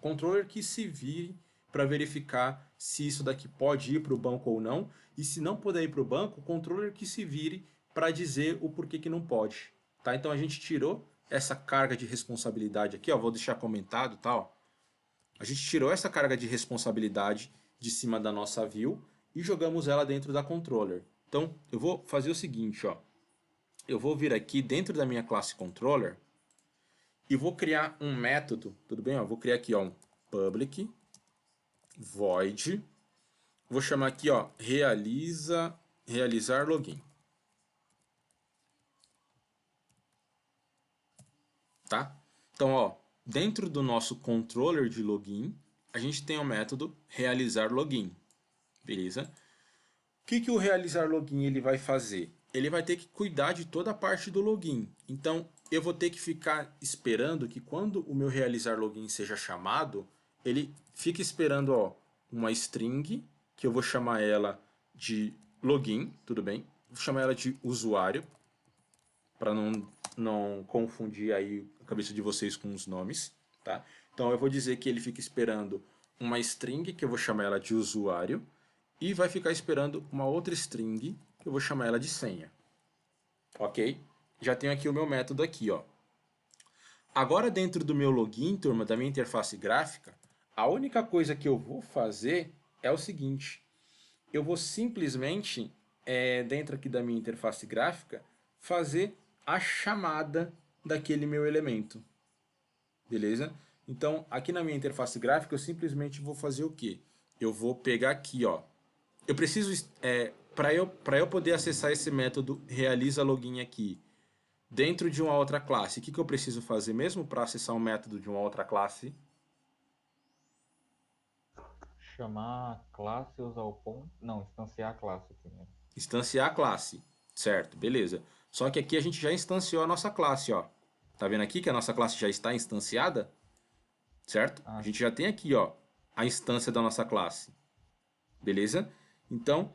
Controller que se vire para verificar se isso daqui pode ir para o banco ou não. E se não puder ir para o banco, o controller que se vire para dizer o porquê que não pode. Tá? Então a gente tirou essa carga de responsabilidade aqui, ó, vou deixar comentado, tá, ó. A gente tirou essa carga de responsabilidade de cima da nossa view e jogamos ela dentro da controller. Então, eu vou fazer o seguinte, ó. Eu vou vir aqui dentro da minha classe controller e vou criar um método, tudo bem? Ó, vou criar aqui ó, um public void, vou chamar aqui ó, realizar login. Tá? Então, ó, dentro do nosso controller de login, a gente tem o método realizar login. Beleza? O que o realizar login ele vai fazer? Ele vai ter que cuidar de toda a parte do login. Então, eu vou ter que ficar esperando que quando o meu realizar login seja chamado, ele fica esperando ó, uma string, que eu vou chamar ela de login, tudo bem? Vou chamar ela de usuário, para não confundir aí a cabeça de vocês com os nomes, tá? Então eu vou dizer que ele fica esperando uma string, que eu vou chamar ela de usuário, e vai ficar esperando uma outra string, que eu vou chamar ela de senha. Ok? Já tenho aqui o meu método aqui, ó. Agora dentro do meu login, turma, da minha interface gráfica, a única coisa que eu vou fazer é o seguinte. Eu vou simplesmente, dentro aqui da minha interface gráfica, fazer a chamada daquele meu elemento. Beleza? Então, aqui na minha interface gráfica, eu simplesmente vou fazer o quê? Eu vou pegar aqui, ó. Eu preciso, para eu poder acessar esse método realiza login aqui, dentro de uma outra classe, o que eu preciso fazer mesmo para acessar um método de uma outra classe? Chamar a classe, usar o ponto. Não, instanciar a classe primeiro. Instanciar a classe, certo, beleza. Só que aqui a gente já instanciou a nossa classe, ó. Tá vendo aqui que a nossa classe já está instanciada? Certo? A Ah, gente já tem aqui, ó, a instância da nossa classe. Beleza? Então,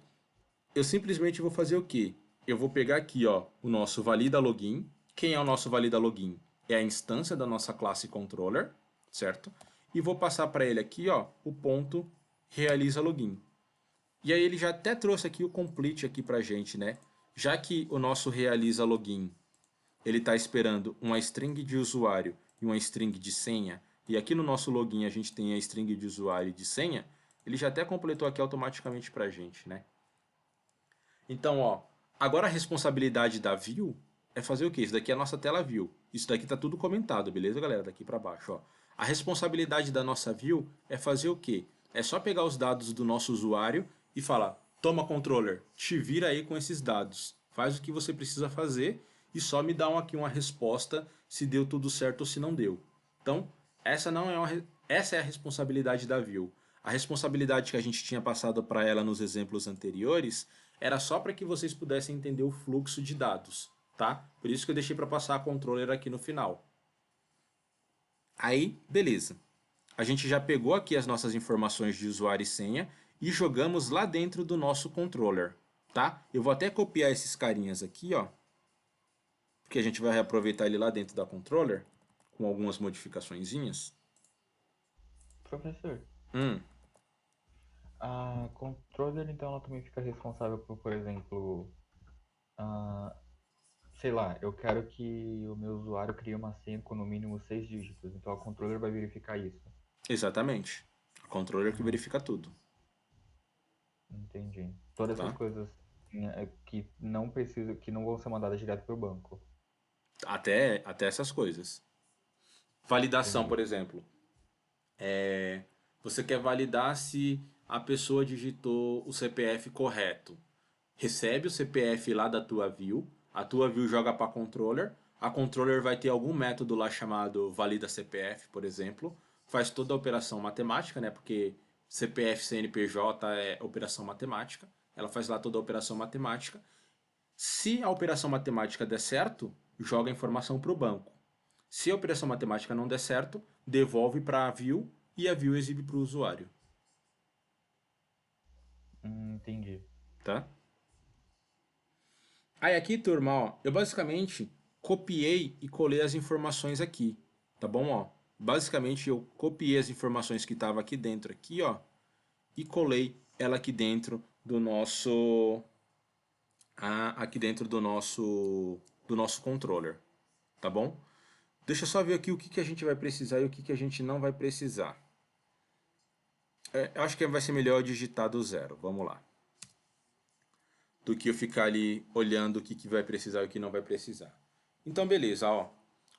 eu simplesmente vou fazer o quê? Eu vou pegar aqui, ó, o nosso valida login. Quem é o nosso valida login? É a instância da nossa classe controller, certo? E vou passar para ele aqui, ó, o ponto realiza login. E aí ele já até trouxe aqui o complete aqui pra gente, né? Já que o nosso realiza login, ele está esperando uma string de usuário e uma string de senha, e aqui no nosso login a gente tem a string de usuário e de senha, ele já até completou aqui automaticamente pra gente, né? Então, ó, agora a responsabilidade da view é fazer o quê? Isso daqui é a nossa tela view. Isso daqui tá tudo comentado, beleza, galera? Daqui para baixo, ó. A responsabilidade da nossa view é fazer o quê? É só pegar os dados do nosso usuário e falar: toma controller, te vira aí com esses dados. Faz o que você precisa fazer e só me dá aqui uma resposta se deu tudo certo ou se não deu. Então, essa não é essa é a responsabilidade da view. A responsabilidade que a gente tinha passado para ela nos exemplos anteriores era só para que vocês pudessem entender o fluxo de dados, tá? Por isso que eu deixei para passar a controller aqui no final. Aí, beleza. A gente já pegou aqui as nossas informações de usuário e senha e jogamos lá dentro do nosso controller, tá? Eu vou até copiar esses carinhas aqui, ó, porque a gente vai reaproveitar ele lá dentro da controller com algumas modificaçõezinhas. professor, Hum, a controller então ela também fica responsável por exemplo, ah, sei lá, eu quero que o meu usuário crie uma senha com no mínimo 6 dígitos, então a controller vai verificar isso. exatamente. O controller que Ah, verifica tudo, entendi. Todas essas tá? coisas que não precisam, que não vão ser mandadas direto para o banco. Até essas coisas. Validação, Entendi. por exemplo. Você quer validar se a pessoa digitou o CPF correto. Recebe o CPF lá da tua view, a tua view joga para a controller vai ter algum método lá chamado valida CPF, por exemplo, faz toda a operação matemática, né? Porque CPF CNPJ é operação matemática, ela faz lá toda a operação matemática. Se a operação matemática der certo, joga a informação para o banco. Se a operação matemática não der certo, devolve para a view e a view exibe para o usuário, Entendi. tá? Aí aqui, turma, ó, eu basicamente copiei e colei as informações aqui, tá bom, ó? Basicamente eu copiei as informações que estavam aqui dentro aqui, ó, e colei ela aqui dentro do nosso aqui dentro do nosso controller, tá bom? Deixa eu só ver aqui o que a gente vai precisar e o que a gente não vai precisar. Eu acho que vai ser melhor eu digitar do zero. Vamos lá. Do que eu ficar ali olhando o que vai precisar e o que não vai precisar. Então, beleza, ó.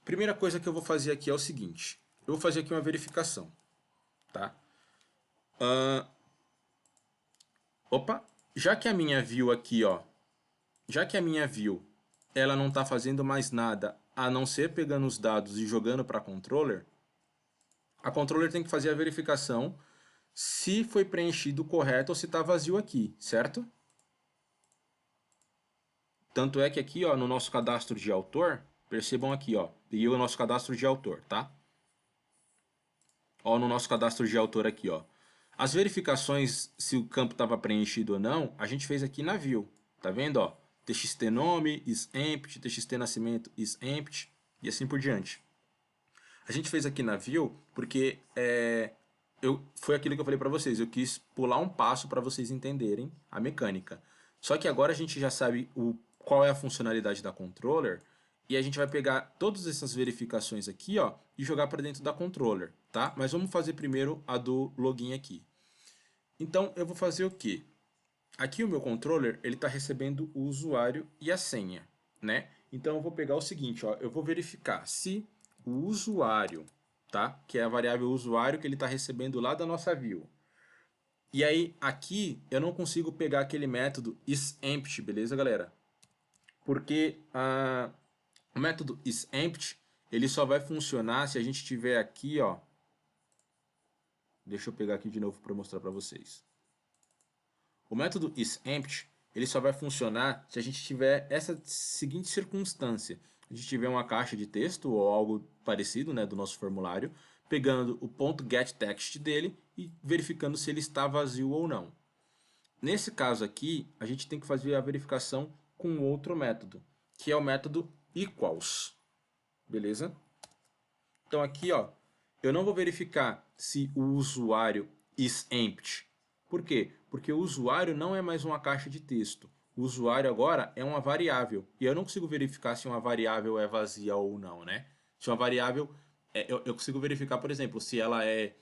Primeira coisa que eu vou fazer aqui é o seguinte. Eu vou fazer aqui uma verificação, tá? Opa, já que a minha view aqui, ó, já que a minha view, ela não está fazendo mais nada a não ser pegando os dados e jogando para a controller tem que fazer a verificação se foi preenchido correto ou se está vazio aqui, certo? Tanto é que aqui, ó, no nosso cadastro de autor, percebam aqui, ó, peguei o nosso cadastro de autor, tá? Ó, no nosso cadastro de autor aqui, ó. As verificações se o campo estava preenchido ou não, a gente fez aqui na view, tá vendo, ó? TXT nome is empty, TXT nascimento is empty e assim por diante. A gente fez aqui na view porque foi aquilo que eu falei para vocês, eu quis pular um passo para vocês entenderem a mecânica. Só que agora a gente já sabe qual é a funcionalidade da controller e a gente vai pegar todas essas verificações aqui, ó, e jogar para dentro da controller, tá? Mas vamos fazer primeiro a do login aqui. Então eu vou fazer o quê? Aqui o meu controller, ele está recebendo o usuário e a senha, né? Então eu vou pegar o seguinte, ó, eu vou verificar se o usuário, tá? Que é a variável usuário que ele está recebendo lá da nossa view. E aí aqui eu não consigo pegar aquele método isEmpty, beleza, galera? Porque o método isEmpty, ele só vai funcionar se a gente tiver aqui, ó. Deixa eu pegar aqui de novo para mostrar para vocês. O método isEmpty, ele só vai funcionar se a gente tiver essa seguinte circunstância. A gente tiver uma caixa de texto ou algo parecido, né, do nosso formulário, pegando o ponto getText dele e verificando se ele está vazio ou não. Nesse caso aqui, a gente tem que fazer a verificação com outro método, que é o método equals. Beleza? Então aqui, ó, eu não vou verificar se o usuário is empty. Por quê? Porque o usuário não é mais uma caixa de texto. O usuário agora é uma variável. E eu não consigo verificar se uma variável é vazia ou não, né? Se uma variável... eu consigo verificar, por exemplo, se ela é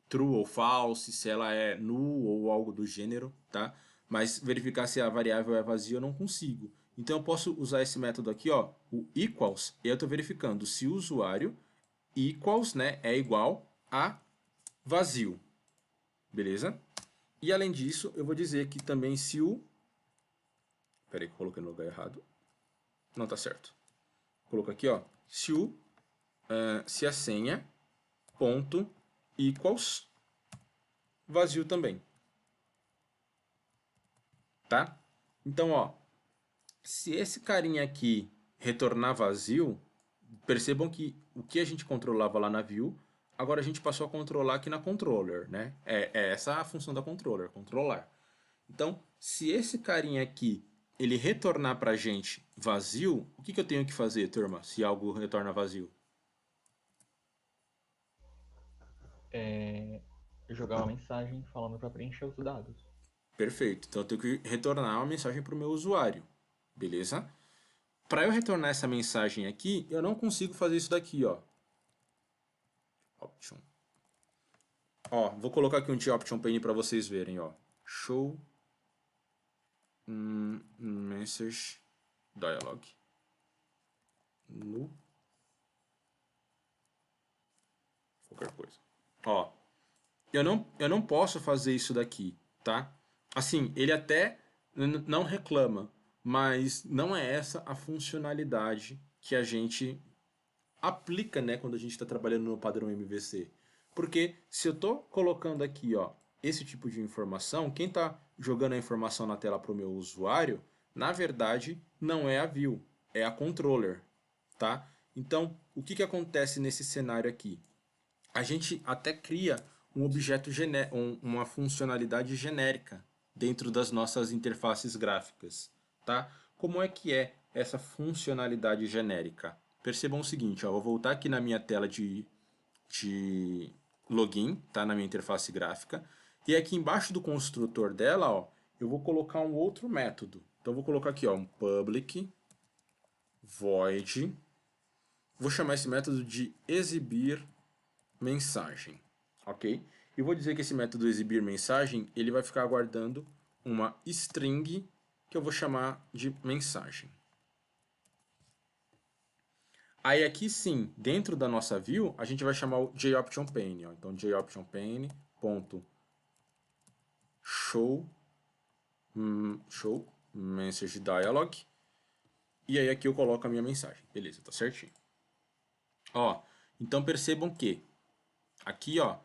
true ou false, se ela é null ou algo do gênero, tá? Mas verificar se a variável é vazia eu não consigo. Então eu posso usar esse método aqui, ó, o equals, e eu estou verificando se o usuário equals, né, é igual a vazio. Beleza? E além disso, eu vou dizer que também se o... Peraí que eu coloquei no lugar errado. Não tá certo. Coloco aqui, ó, se a senha ponto equals vazio também. Tá? Então, ó, se esse carinha aqui retornar vazio, percebam que o que a gente controlava lá na view, agora a gente passou a controlar aqui na controller, né? É essa a função da controller, controlar. Então, se esse carinha aqui, ele retornar pra gente vazio, o que eu tenho que fazer, turma, se algo retorna vazio? Jogar uma mensagem falando para preencher os dados. Perfeito. Então eu tenho que retornar uma mensagem para o meu usuário. Beleza? Para eu retornar essa mensagem aqui, eu não consigo fazer isso daqui, ó. Option. Ó, vou colocar aqui um T-Option pane para vocês verem, ó. Show message dialog. No qualquer coisa. Ó, eu não posso fazer isso daqui, tá? Assim, ele até não reclama, mas não é essa a funcionalidade que a gente aplica, né, quando a gente está trabalhando no padrão MVC. Porque se eu estou colocando aqui, ó, esse tipo de informação, quem está jogando a informação na tela para o meu usuário, na verdade, não é a view, é a controller, tá? Então, o que acontece nesse cenário aqui? A gente até cria um objeto uma funcionalidade genérica dentro das nossas interfaces gráficas, tá? Como é que é essa funcionalidade genérica? Percebam o seguinte, ó, vou voltar aqui na minha tela de login, tá? Na minha interface gráfica. E aqui embaixo do construtor dela, ó, eu vou colocar um outro método. Então, eu vou colocar aqui, ó, um public void. Vou chamar esse método de exibir mensagem, ok? E vou dizer que esse método exibir mensagem, ele vai ficar aguardando uma string que eu vou chamar de mensagem. Aí aqui sim, dentro da nossa view, a gente vai chamar o JOptionPane. Ó. Então JOptionPane.show show message dialog. E aí aqui eu coloco a minha mensagem. Beleza, tá certinho. Ó, então percebam que aqui, ó,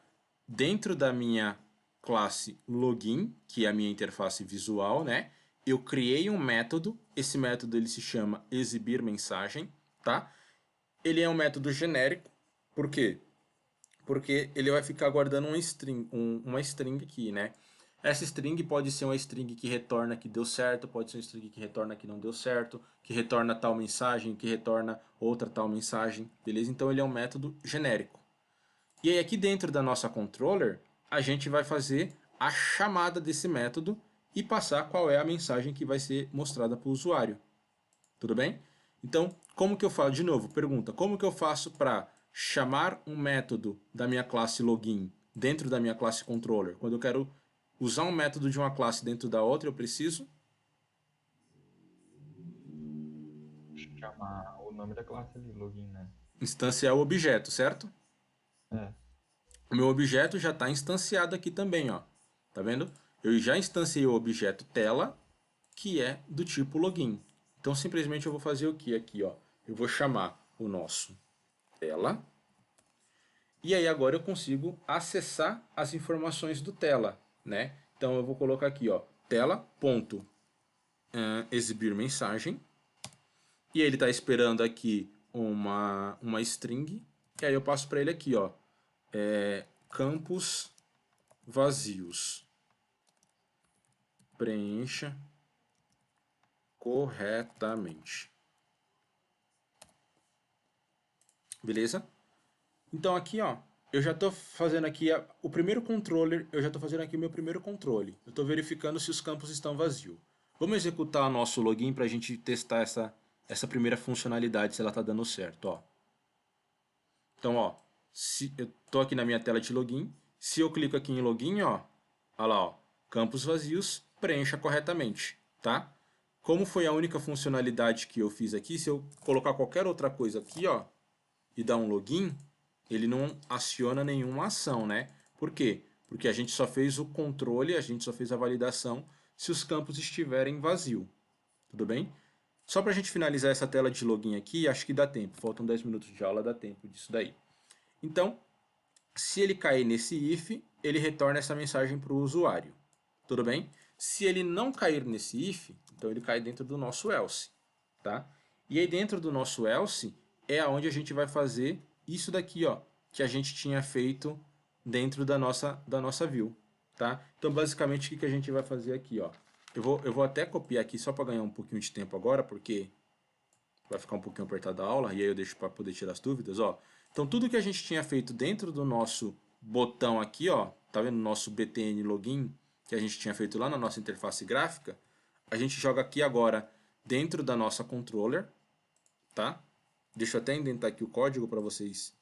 dentro da minha classe login, que é a minha interface visual, né? Eu criei um método, esse método ele se chama exibir mensagem, tá? Ele é um método genérico, por quê? Porque ele vai ficar guardando uma string aqui, né? Essa string pode ser uma string que retorna que deu certo, pode ser uma string que retorna que não deu certo, que retorna tal mensagem, que retorna outra tal mensagem, beleza? Então ele é um método genérico. E aí aqui dentro da nossa controller, a gente vai fazer a chamada desse método e passar qual é a mensagem que vai ser mostrada para o usuário. Tudo bem? Então, como que eu faço? De novo, pergunta, como que eu faço para chamar um método da minha classe login dentro da minha classe controller? Quando eu quero usar um método de uma classe dentro da outra, eu preciso Chamar o nome da classe ali, login, né? instanciar o objeto, certo? É. O meu objeto já está instanciado aqui também, ó. Tá vendo? Eu já instanciei o objeto tela, que é do tipo login. Então, simplesmente eu vou fazer o que aqui, ó? Eu vou chamar o nosso tela. E aí agora eu consigo acessar as informações do tela, né? Então eu vou colocar aqui, ó, tela.exibir mensagem. E ele está esperando aqui uma string. E aí eu passo para ele aqui, ó, campos vazios. Preencha corretamente. Beleza? Então aqui, ó, eu já estou fazendo aqui o primeiro controller, eu já estou fazendo aqui o meu primeiro controle. Eu estou verificando se os campos estão vazios. Vamos executar o nosso login para a gente testar essa primeira funcionalidade, se ela está dando certo. Ó. Então, ó, se eu estou aqui na minha tela de login, se eu clico aqui em login, ó, olha lá, ó, campos vazios, preencha corretamente, tá? Como foi a única funcionalidade que eu fiz aqui, se eu colocar qualquer outra coisa aqui, ó, e dar um login, ele não aciona nenhuma ação, né? Por quê? Porque a gente só fez o controle, a gente só fez a validação se os campos estiverem vazios. Tudo bem? Só para a gente finalizar essa tela de login aqui, acho que dá tempo. Faltam 10 minutos de aula, dá tempo disso daí. Então, se ele cair nesse if, ele retorna essa mensagem para o usuário. Tudo bem? Se ele não cair nesse if, então ele cai dentro do nosso else. Tá? E aí dentro do nosso else é onde a gente vai fazer isso daqui, ó, que a gente tinha feito dentro da nossa view. Tá? Então basicamente o que a gente vai fazer aqui? Ó? Eu vou até copiar aqui só para ganhar um pouquinho de tempo agora, porque vai ficar um pouquinho apertada a aula, e aí eu deixo para poder tirar as dúvidas. Ó. Então tudo que a gente tinha feito dentro do nosso botão aqui, ó, tá vendo? Nosso btn login, que a gente tinha feito lá na nossa interface gráfica, a gente joga aqui agora dentro da nossa controller, tá? Deixa eu até indentar aqui o código para vocês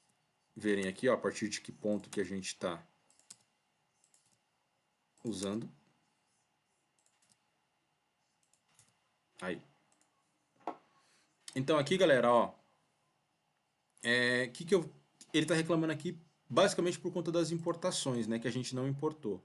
verem aqui, ó, a partir de que ponto que a gente está usando. Aí. Então aqui, galera, ó, ele está reclamando aqui basicamente por conta das importações, né, que a gente não importou.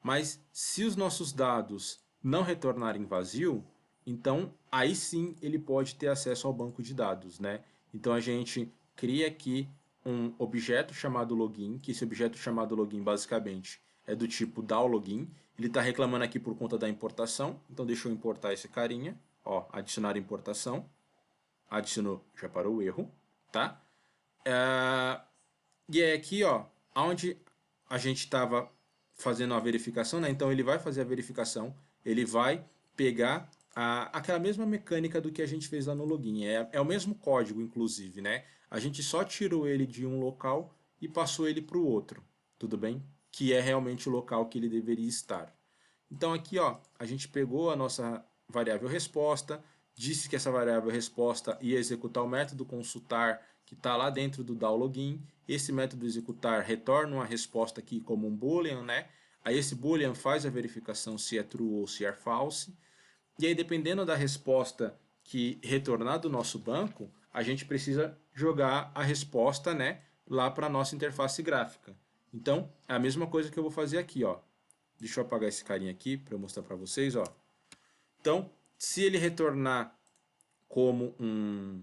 Mas se os nossos dados não retornarem vazio, então aí sim ele pode ter acesso ao banco de dados, né? Então a gente cria aqui um objeto chamado login, que esse objeto chamado login basicamente é do tipo DAO-login. Ele está reclamando aqui por conta da importação, então deixa eu importar esse carinha, ó, adicionar importação, adicionou, já parou o erro, tá? E é aqui, ó, onde a gente estava fazendo a verificação, né? Então ele vai fazer a verificação, ele vai pegar aquela mesma mecânica do que a gente fez lá no login. É o mesmo código, inclusive, né? A gente só tirou ele de um local e passou ele para o outro, tudo bem? Que é realmente o local que ele deveria estar. Então aqui, ó, a gente pegou a nossa variável resposta, disse que essa variável resposta ia executar o método consultar que está lá dentro do DAO login. Esse método executar retorna uma resposta aqui como um boolean, né? Aí esse boolean faz a verificação se é true ou se é false. E aí, dependendo da resposta que retornar do nosso banco, a gente precisa jogar a resposta, né, lá para a nossa interface gráfica. Então, é a mesma coisa que eu vou fazer aqui, ó. Deixa eu apagar esse carinha aqui para eu mostrar para vocês, ó. Então, se ele retornar como um...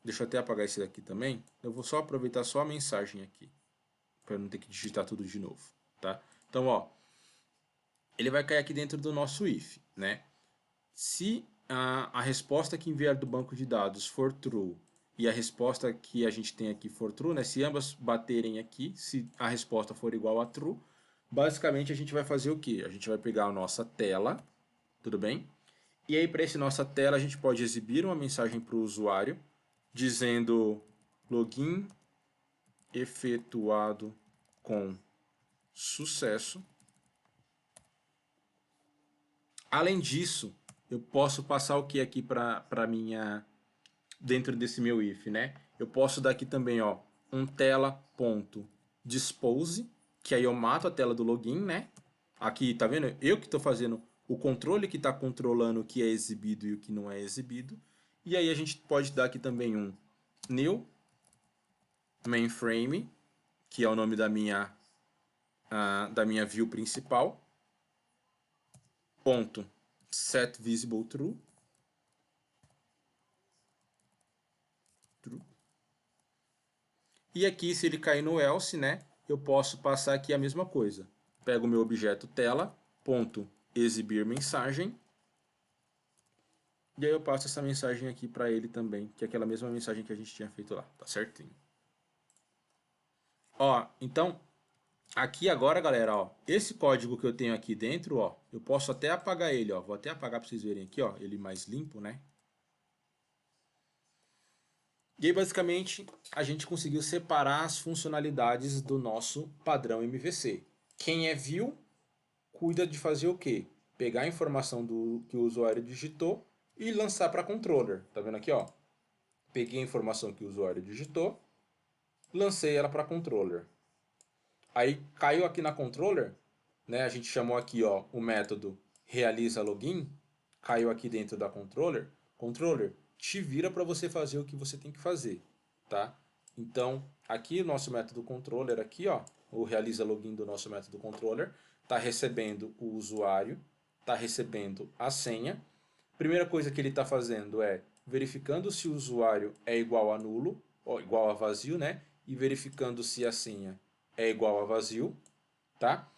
Deixa eu até apagar esse daqui também. Eu vou só aproveitar só a mensagem aqui, para não ter que digitar tudo de novo, tá? Então, ó, ele vai cair aqui dentro do nosso if, né? Se a resposta que enviar do banco de dados for true e a resposta que a gente tem aqui for true, né? Se ambas baterem aqui, se a resposta for igual a true, basicamente a gente vai fazer o quê? A gente vai pegar a nossa tela, tudo bem? E aí para essa nossa tela a gente pode exibir uma mensagem para o usuário dizendo login efetuado com sucesso. Além disso, eu posso passar o que aqui para minha dentro desse meu if, né? Eu posso dar aqui também, ó, um tela.dispose, que aí eu mato a tela do login, né? Aqui, tá vendo? Eu que estou fazendo o controle que está controlando o que é exibido e o que não é exibido. E aí a gente pode dar aqui também um new mainframe, que é o nome da minha view principal, ponto set visible true, e aqui se ele cair no else, né, eu posso passar aqui a mesma coisa. Pego o meu objeto tela, ponto exibir mensagem, e aí eu passo essa mensagem aqui para ele também, que é aquela mesma mensagem que a gente tinha feito lá, tá certinho. Ó, então aqui agora, galera, ó, esse código que eu tenho aqui dentro, ó, eu posso até apagar ele, ó. Vou até apagar para vocês verem aqui, ó, ele mais limpo, né? E aí, basicamente, a gente conseguiu separar as funcionalidades do nosso padrão MVC. Quem é view, cuida de fazer o quê? Pegar a informação do que o usuário digitou e lançar para controller. Tá vendo aqui, ó? Peguei a informação que o usuário digitou, lancei ela para controller. Aí caiu aqui na controller, né? A gente chamou aqui, ó, o método realiza login, caiu aqui dentro da controller. Controller, te vira para você fazer o que você tem que fazer, tá? Então, aqui o nosso método controller aqui, ó, o realiza login do nosso método controller, está recebendo o usuário, está recebendo a senha. Primeira coisa que ele está fazendo é verificando se o usuário é igual a nulo, ou igual a vazio, né? E verificando se a senha é igual a vazio, tá?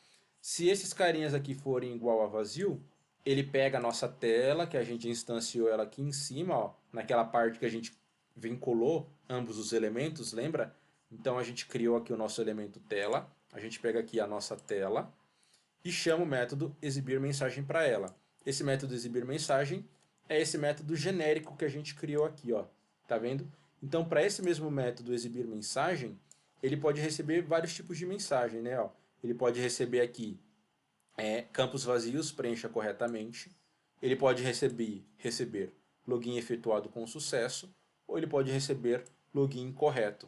Se esses carinhas aqui forem igual a vazio, ele pega a nossa tela, que a gente instanciou ela aqui em cima, ó, naquela parte que a gente vinculou ambos os elementos, lembra? Então a gente criou aqui o nosso elemento tela, a gente pega aqui a nossa tela e chama o método exibir mensagem para ela. Esse método exibir mensagem é esse método genérico que a gente criou aqui, ó. Tá vendo? Então, para esse mesmo método exibir mensagem, ele pode receber vários tipos de mensagem, né? Ó, ele pode receber aqui campos vazios, preencha corretamente. Ele pode receber login efetuado com sucesso, ou ele pode receber login incorreto,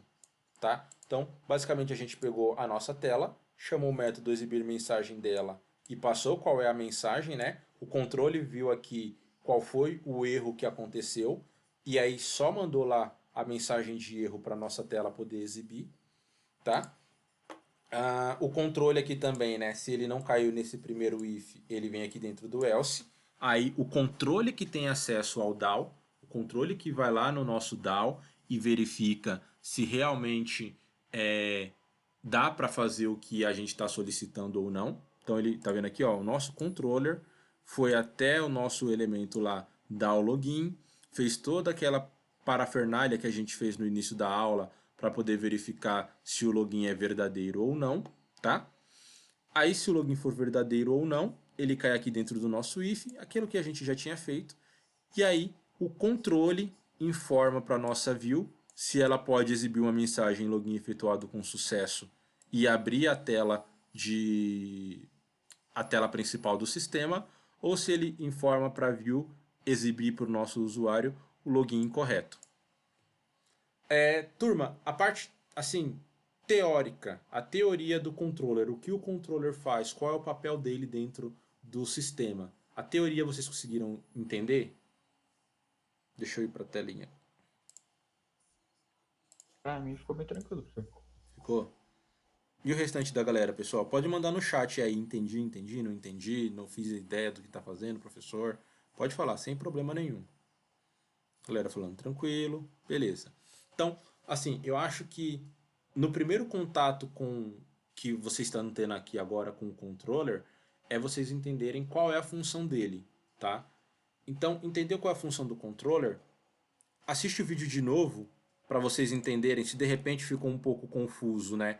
tá? Então, basicamente a gente pegou a nossa tela, chamou o método exibir mensagem dela e passou qual é a mensagem, né? O controle viu aqui qual foi o erro que aconteceu e aí só mandou lá a mensagem de erro para nossa tela poder exibir, tá? O controle aqui também, né? Se ele não caiu nesse primeiro if, ele vem aqui dentro do else. Aí o controle que tem acesso ao DAO, o controle que vai lá no nosso DAO e verifica se realmente dá para fazer o que a gente está solicitando ou não. Então ele tá vendo aqui, ó, o nosso controller foi até o nosso elemento lá DAO login, fez toda aquela parafernália que a gente fez no início da aula para poder verificar se o login é verdadeiro ou não, tá? Aí se o login for verdadeiro ou não, ele cai aqui dentro do nosso if, aquilo que a gente já tinha feito, e aí o controle informa para a nossa view se ela pode exibir uma mensagem login efetuado com sucesso e abrir a tela principal do sistema, ou se ele informa para a view exibir para o nosso usuário o login incorreto. Turma, a parte, assim, teórica, a teoria do controller, o que o controller faz, qual é o papel dele dentro do sistema. A teoria vocês conseguiram entender? Deixa eu ir para a telinha. Pra mim ficou bem tranquilo, professor. Ficou? E o restante da galera, pessoal? Pode mandar no chat aí, entendi, não entendi, não fiz ideia do que está fazendo, professor. Pode falar, sem problema nenhum. Galera falando tranquilo, beleza. Então, assim, eu acho que no primeiro contato com que vocês estão tendo aqui agora com o controller, é vocês entenderem qual é a função dele, tá? Então, entender qual é a função do controller, assiste o vídeo de novo para vocês entenderem se de repente ficou um pouco confuso, né?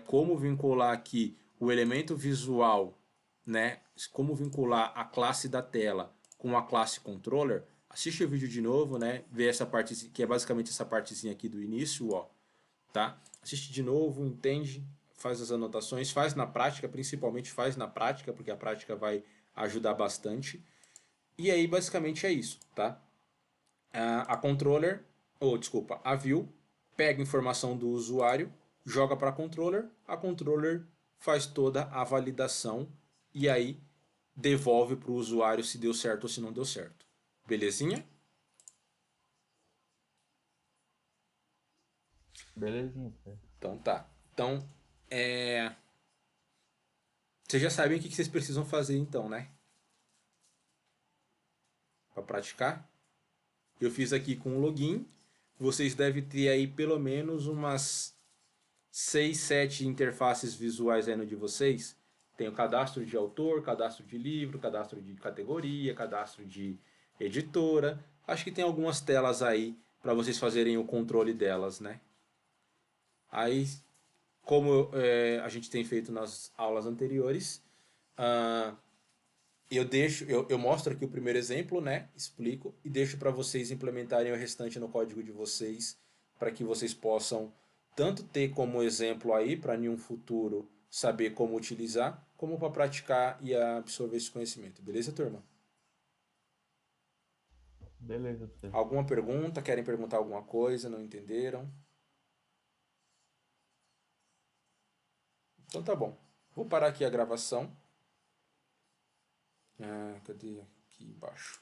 Como vincular aqui o elemento visual, né? Como vincular a classe da tela com a classe controller. Assiste o vídeo de novo, né? Vê essa parte que é basicamente essa partezinha aqui do início, ó, tá? Assiste de novo, entende, faz as anotações, faz na prática, principalmente faz na prática, porque a prática vai ajudar bastante. E aí basicamente é isso, tá? A controller, ou desculpa, a view pega informação do usuário, joga para a controller faz toda a validação e aí devolve para o usuário se deu certo ou se não deu certo. Belezinha? Belezinha, professor. Então tá. Então, vocês já sabem o que vocês precisam fazer então, né? Para praticar. Eu fiz aqui com o login. Vocês devem ter aí pelo menos umas 6, 7 interfaces visuais aí no de vocês. Tem o cadastro de autor, cadastro de livro, cadastro de categoria, cadastro de editora. Acho que tem algumas telas aí para vocês fazerem o controle delas, né? Aí, como a gente tem feito nas aulas anteriores, ah, eu mostro aqui o primeiro exemplo, né? Explico e deixo para vocês implementarem o restante no código de vocês, para que vocês possam tanto ter como exemplo aí para em um futuro saber como utilizar, como para praticar e absorver esse conhecimento. Beleza, turma? Beleza, professor. Alguma pergunta? Querem perguntar alguma coisa? Não entenderam? Então tá bom. Vou parar aqui a gravação. Cadê? Aqui embaixo.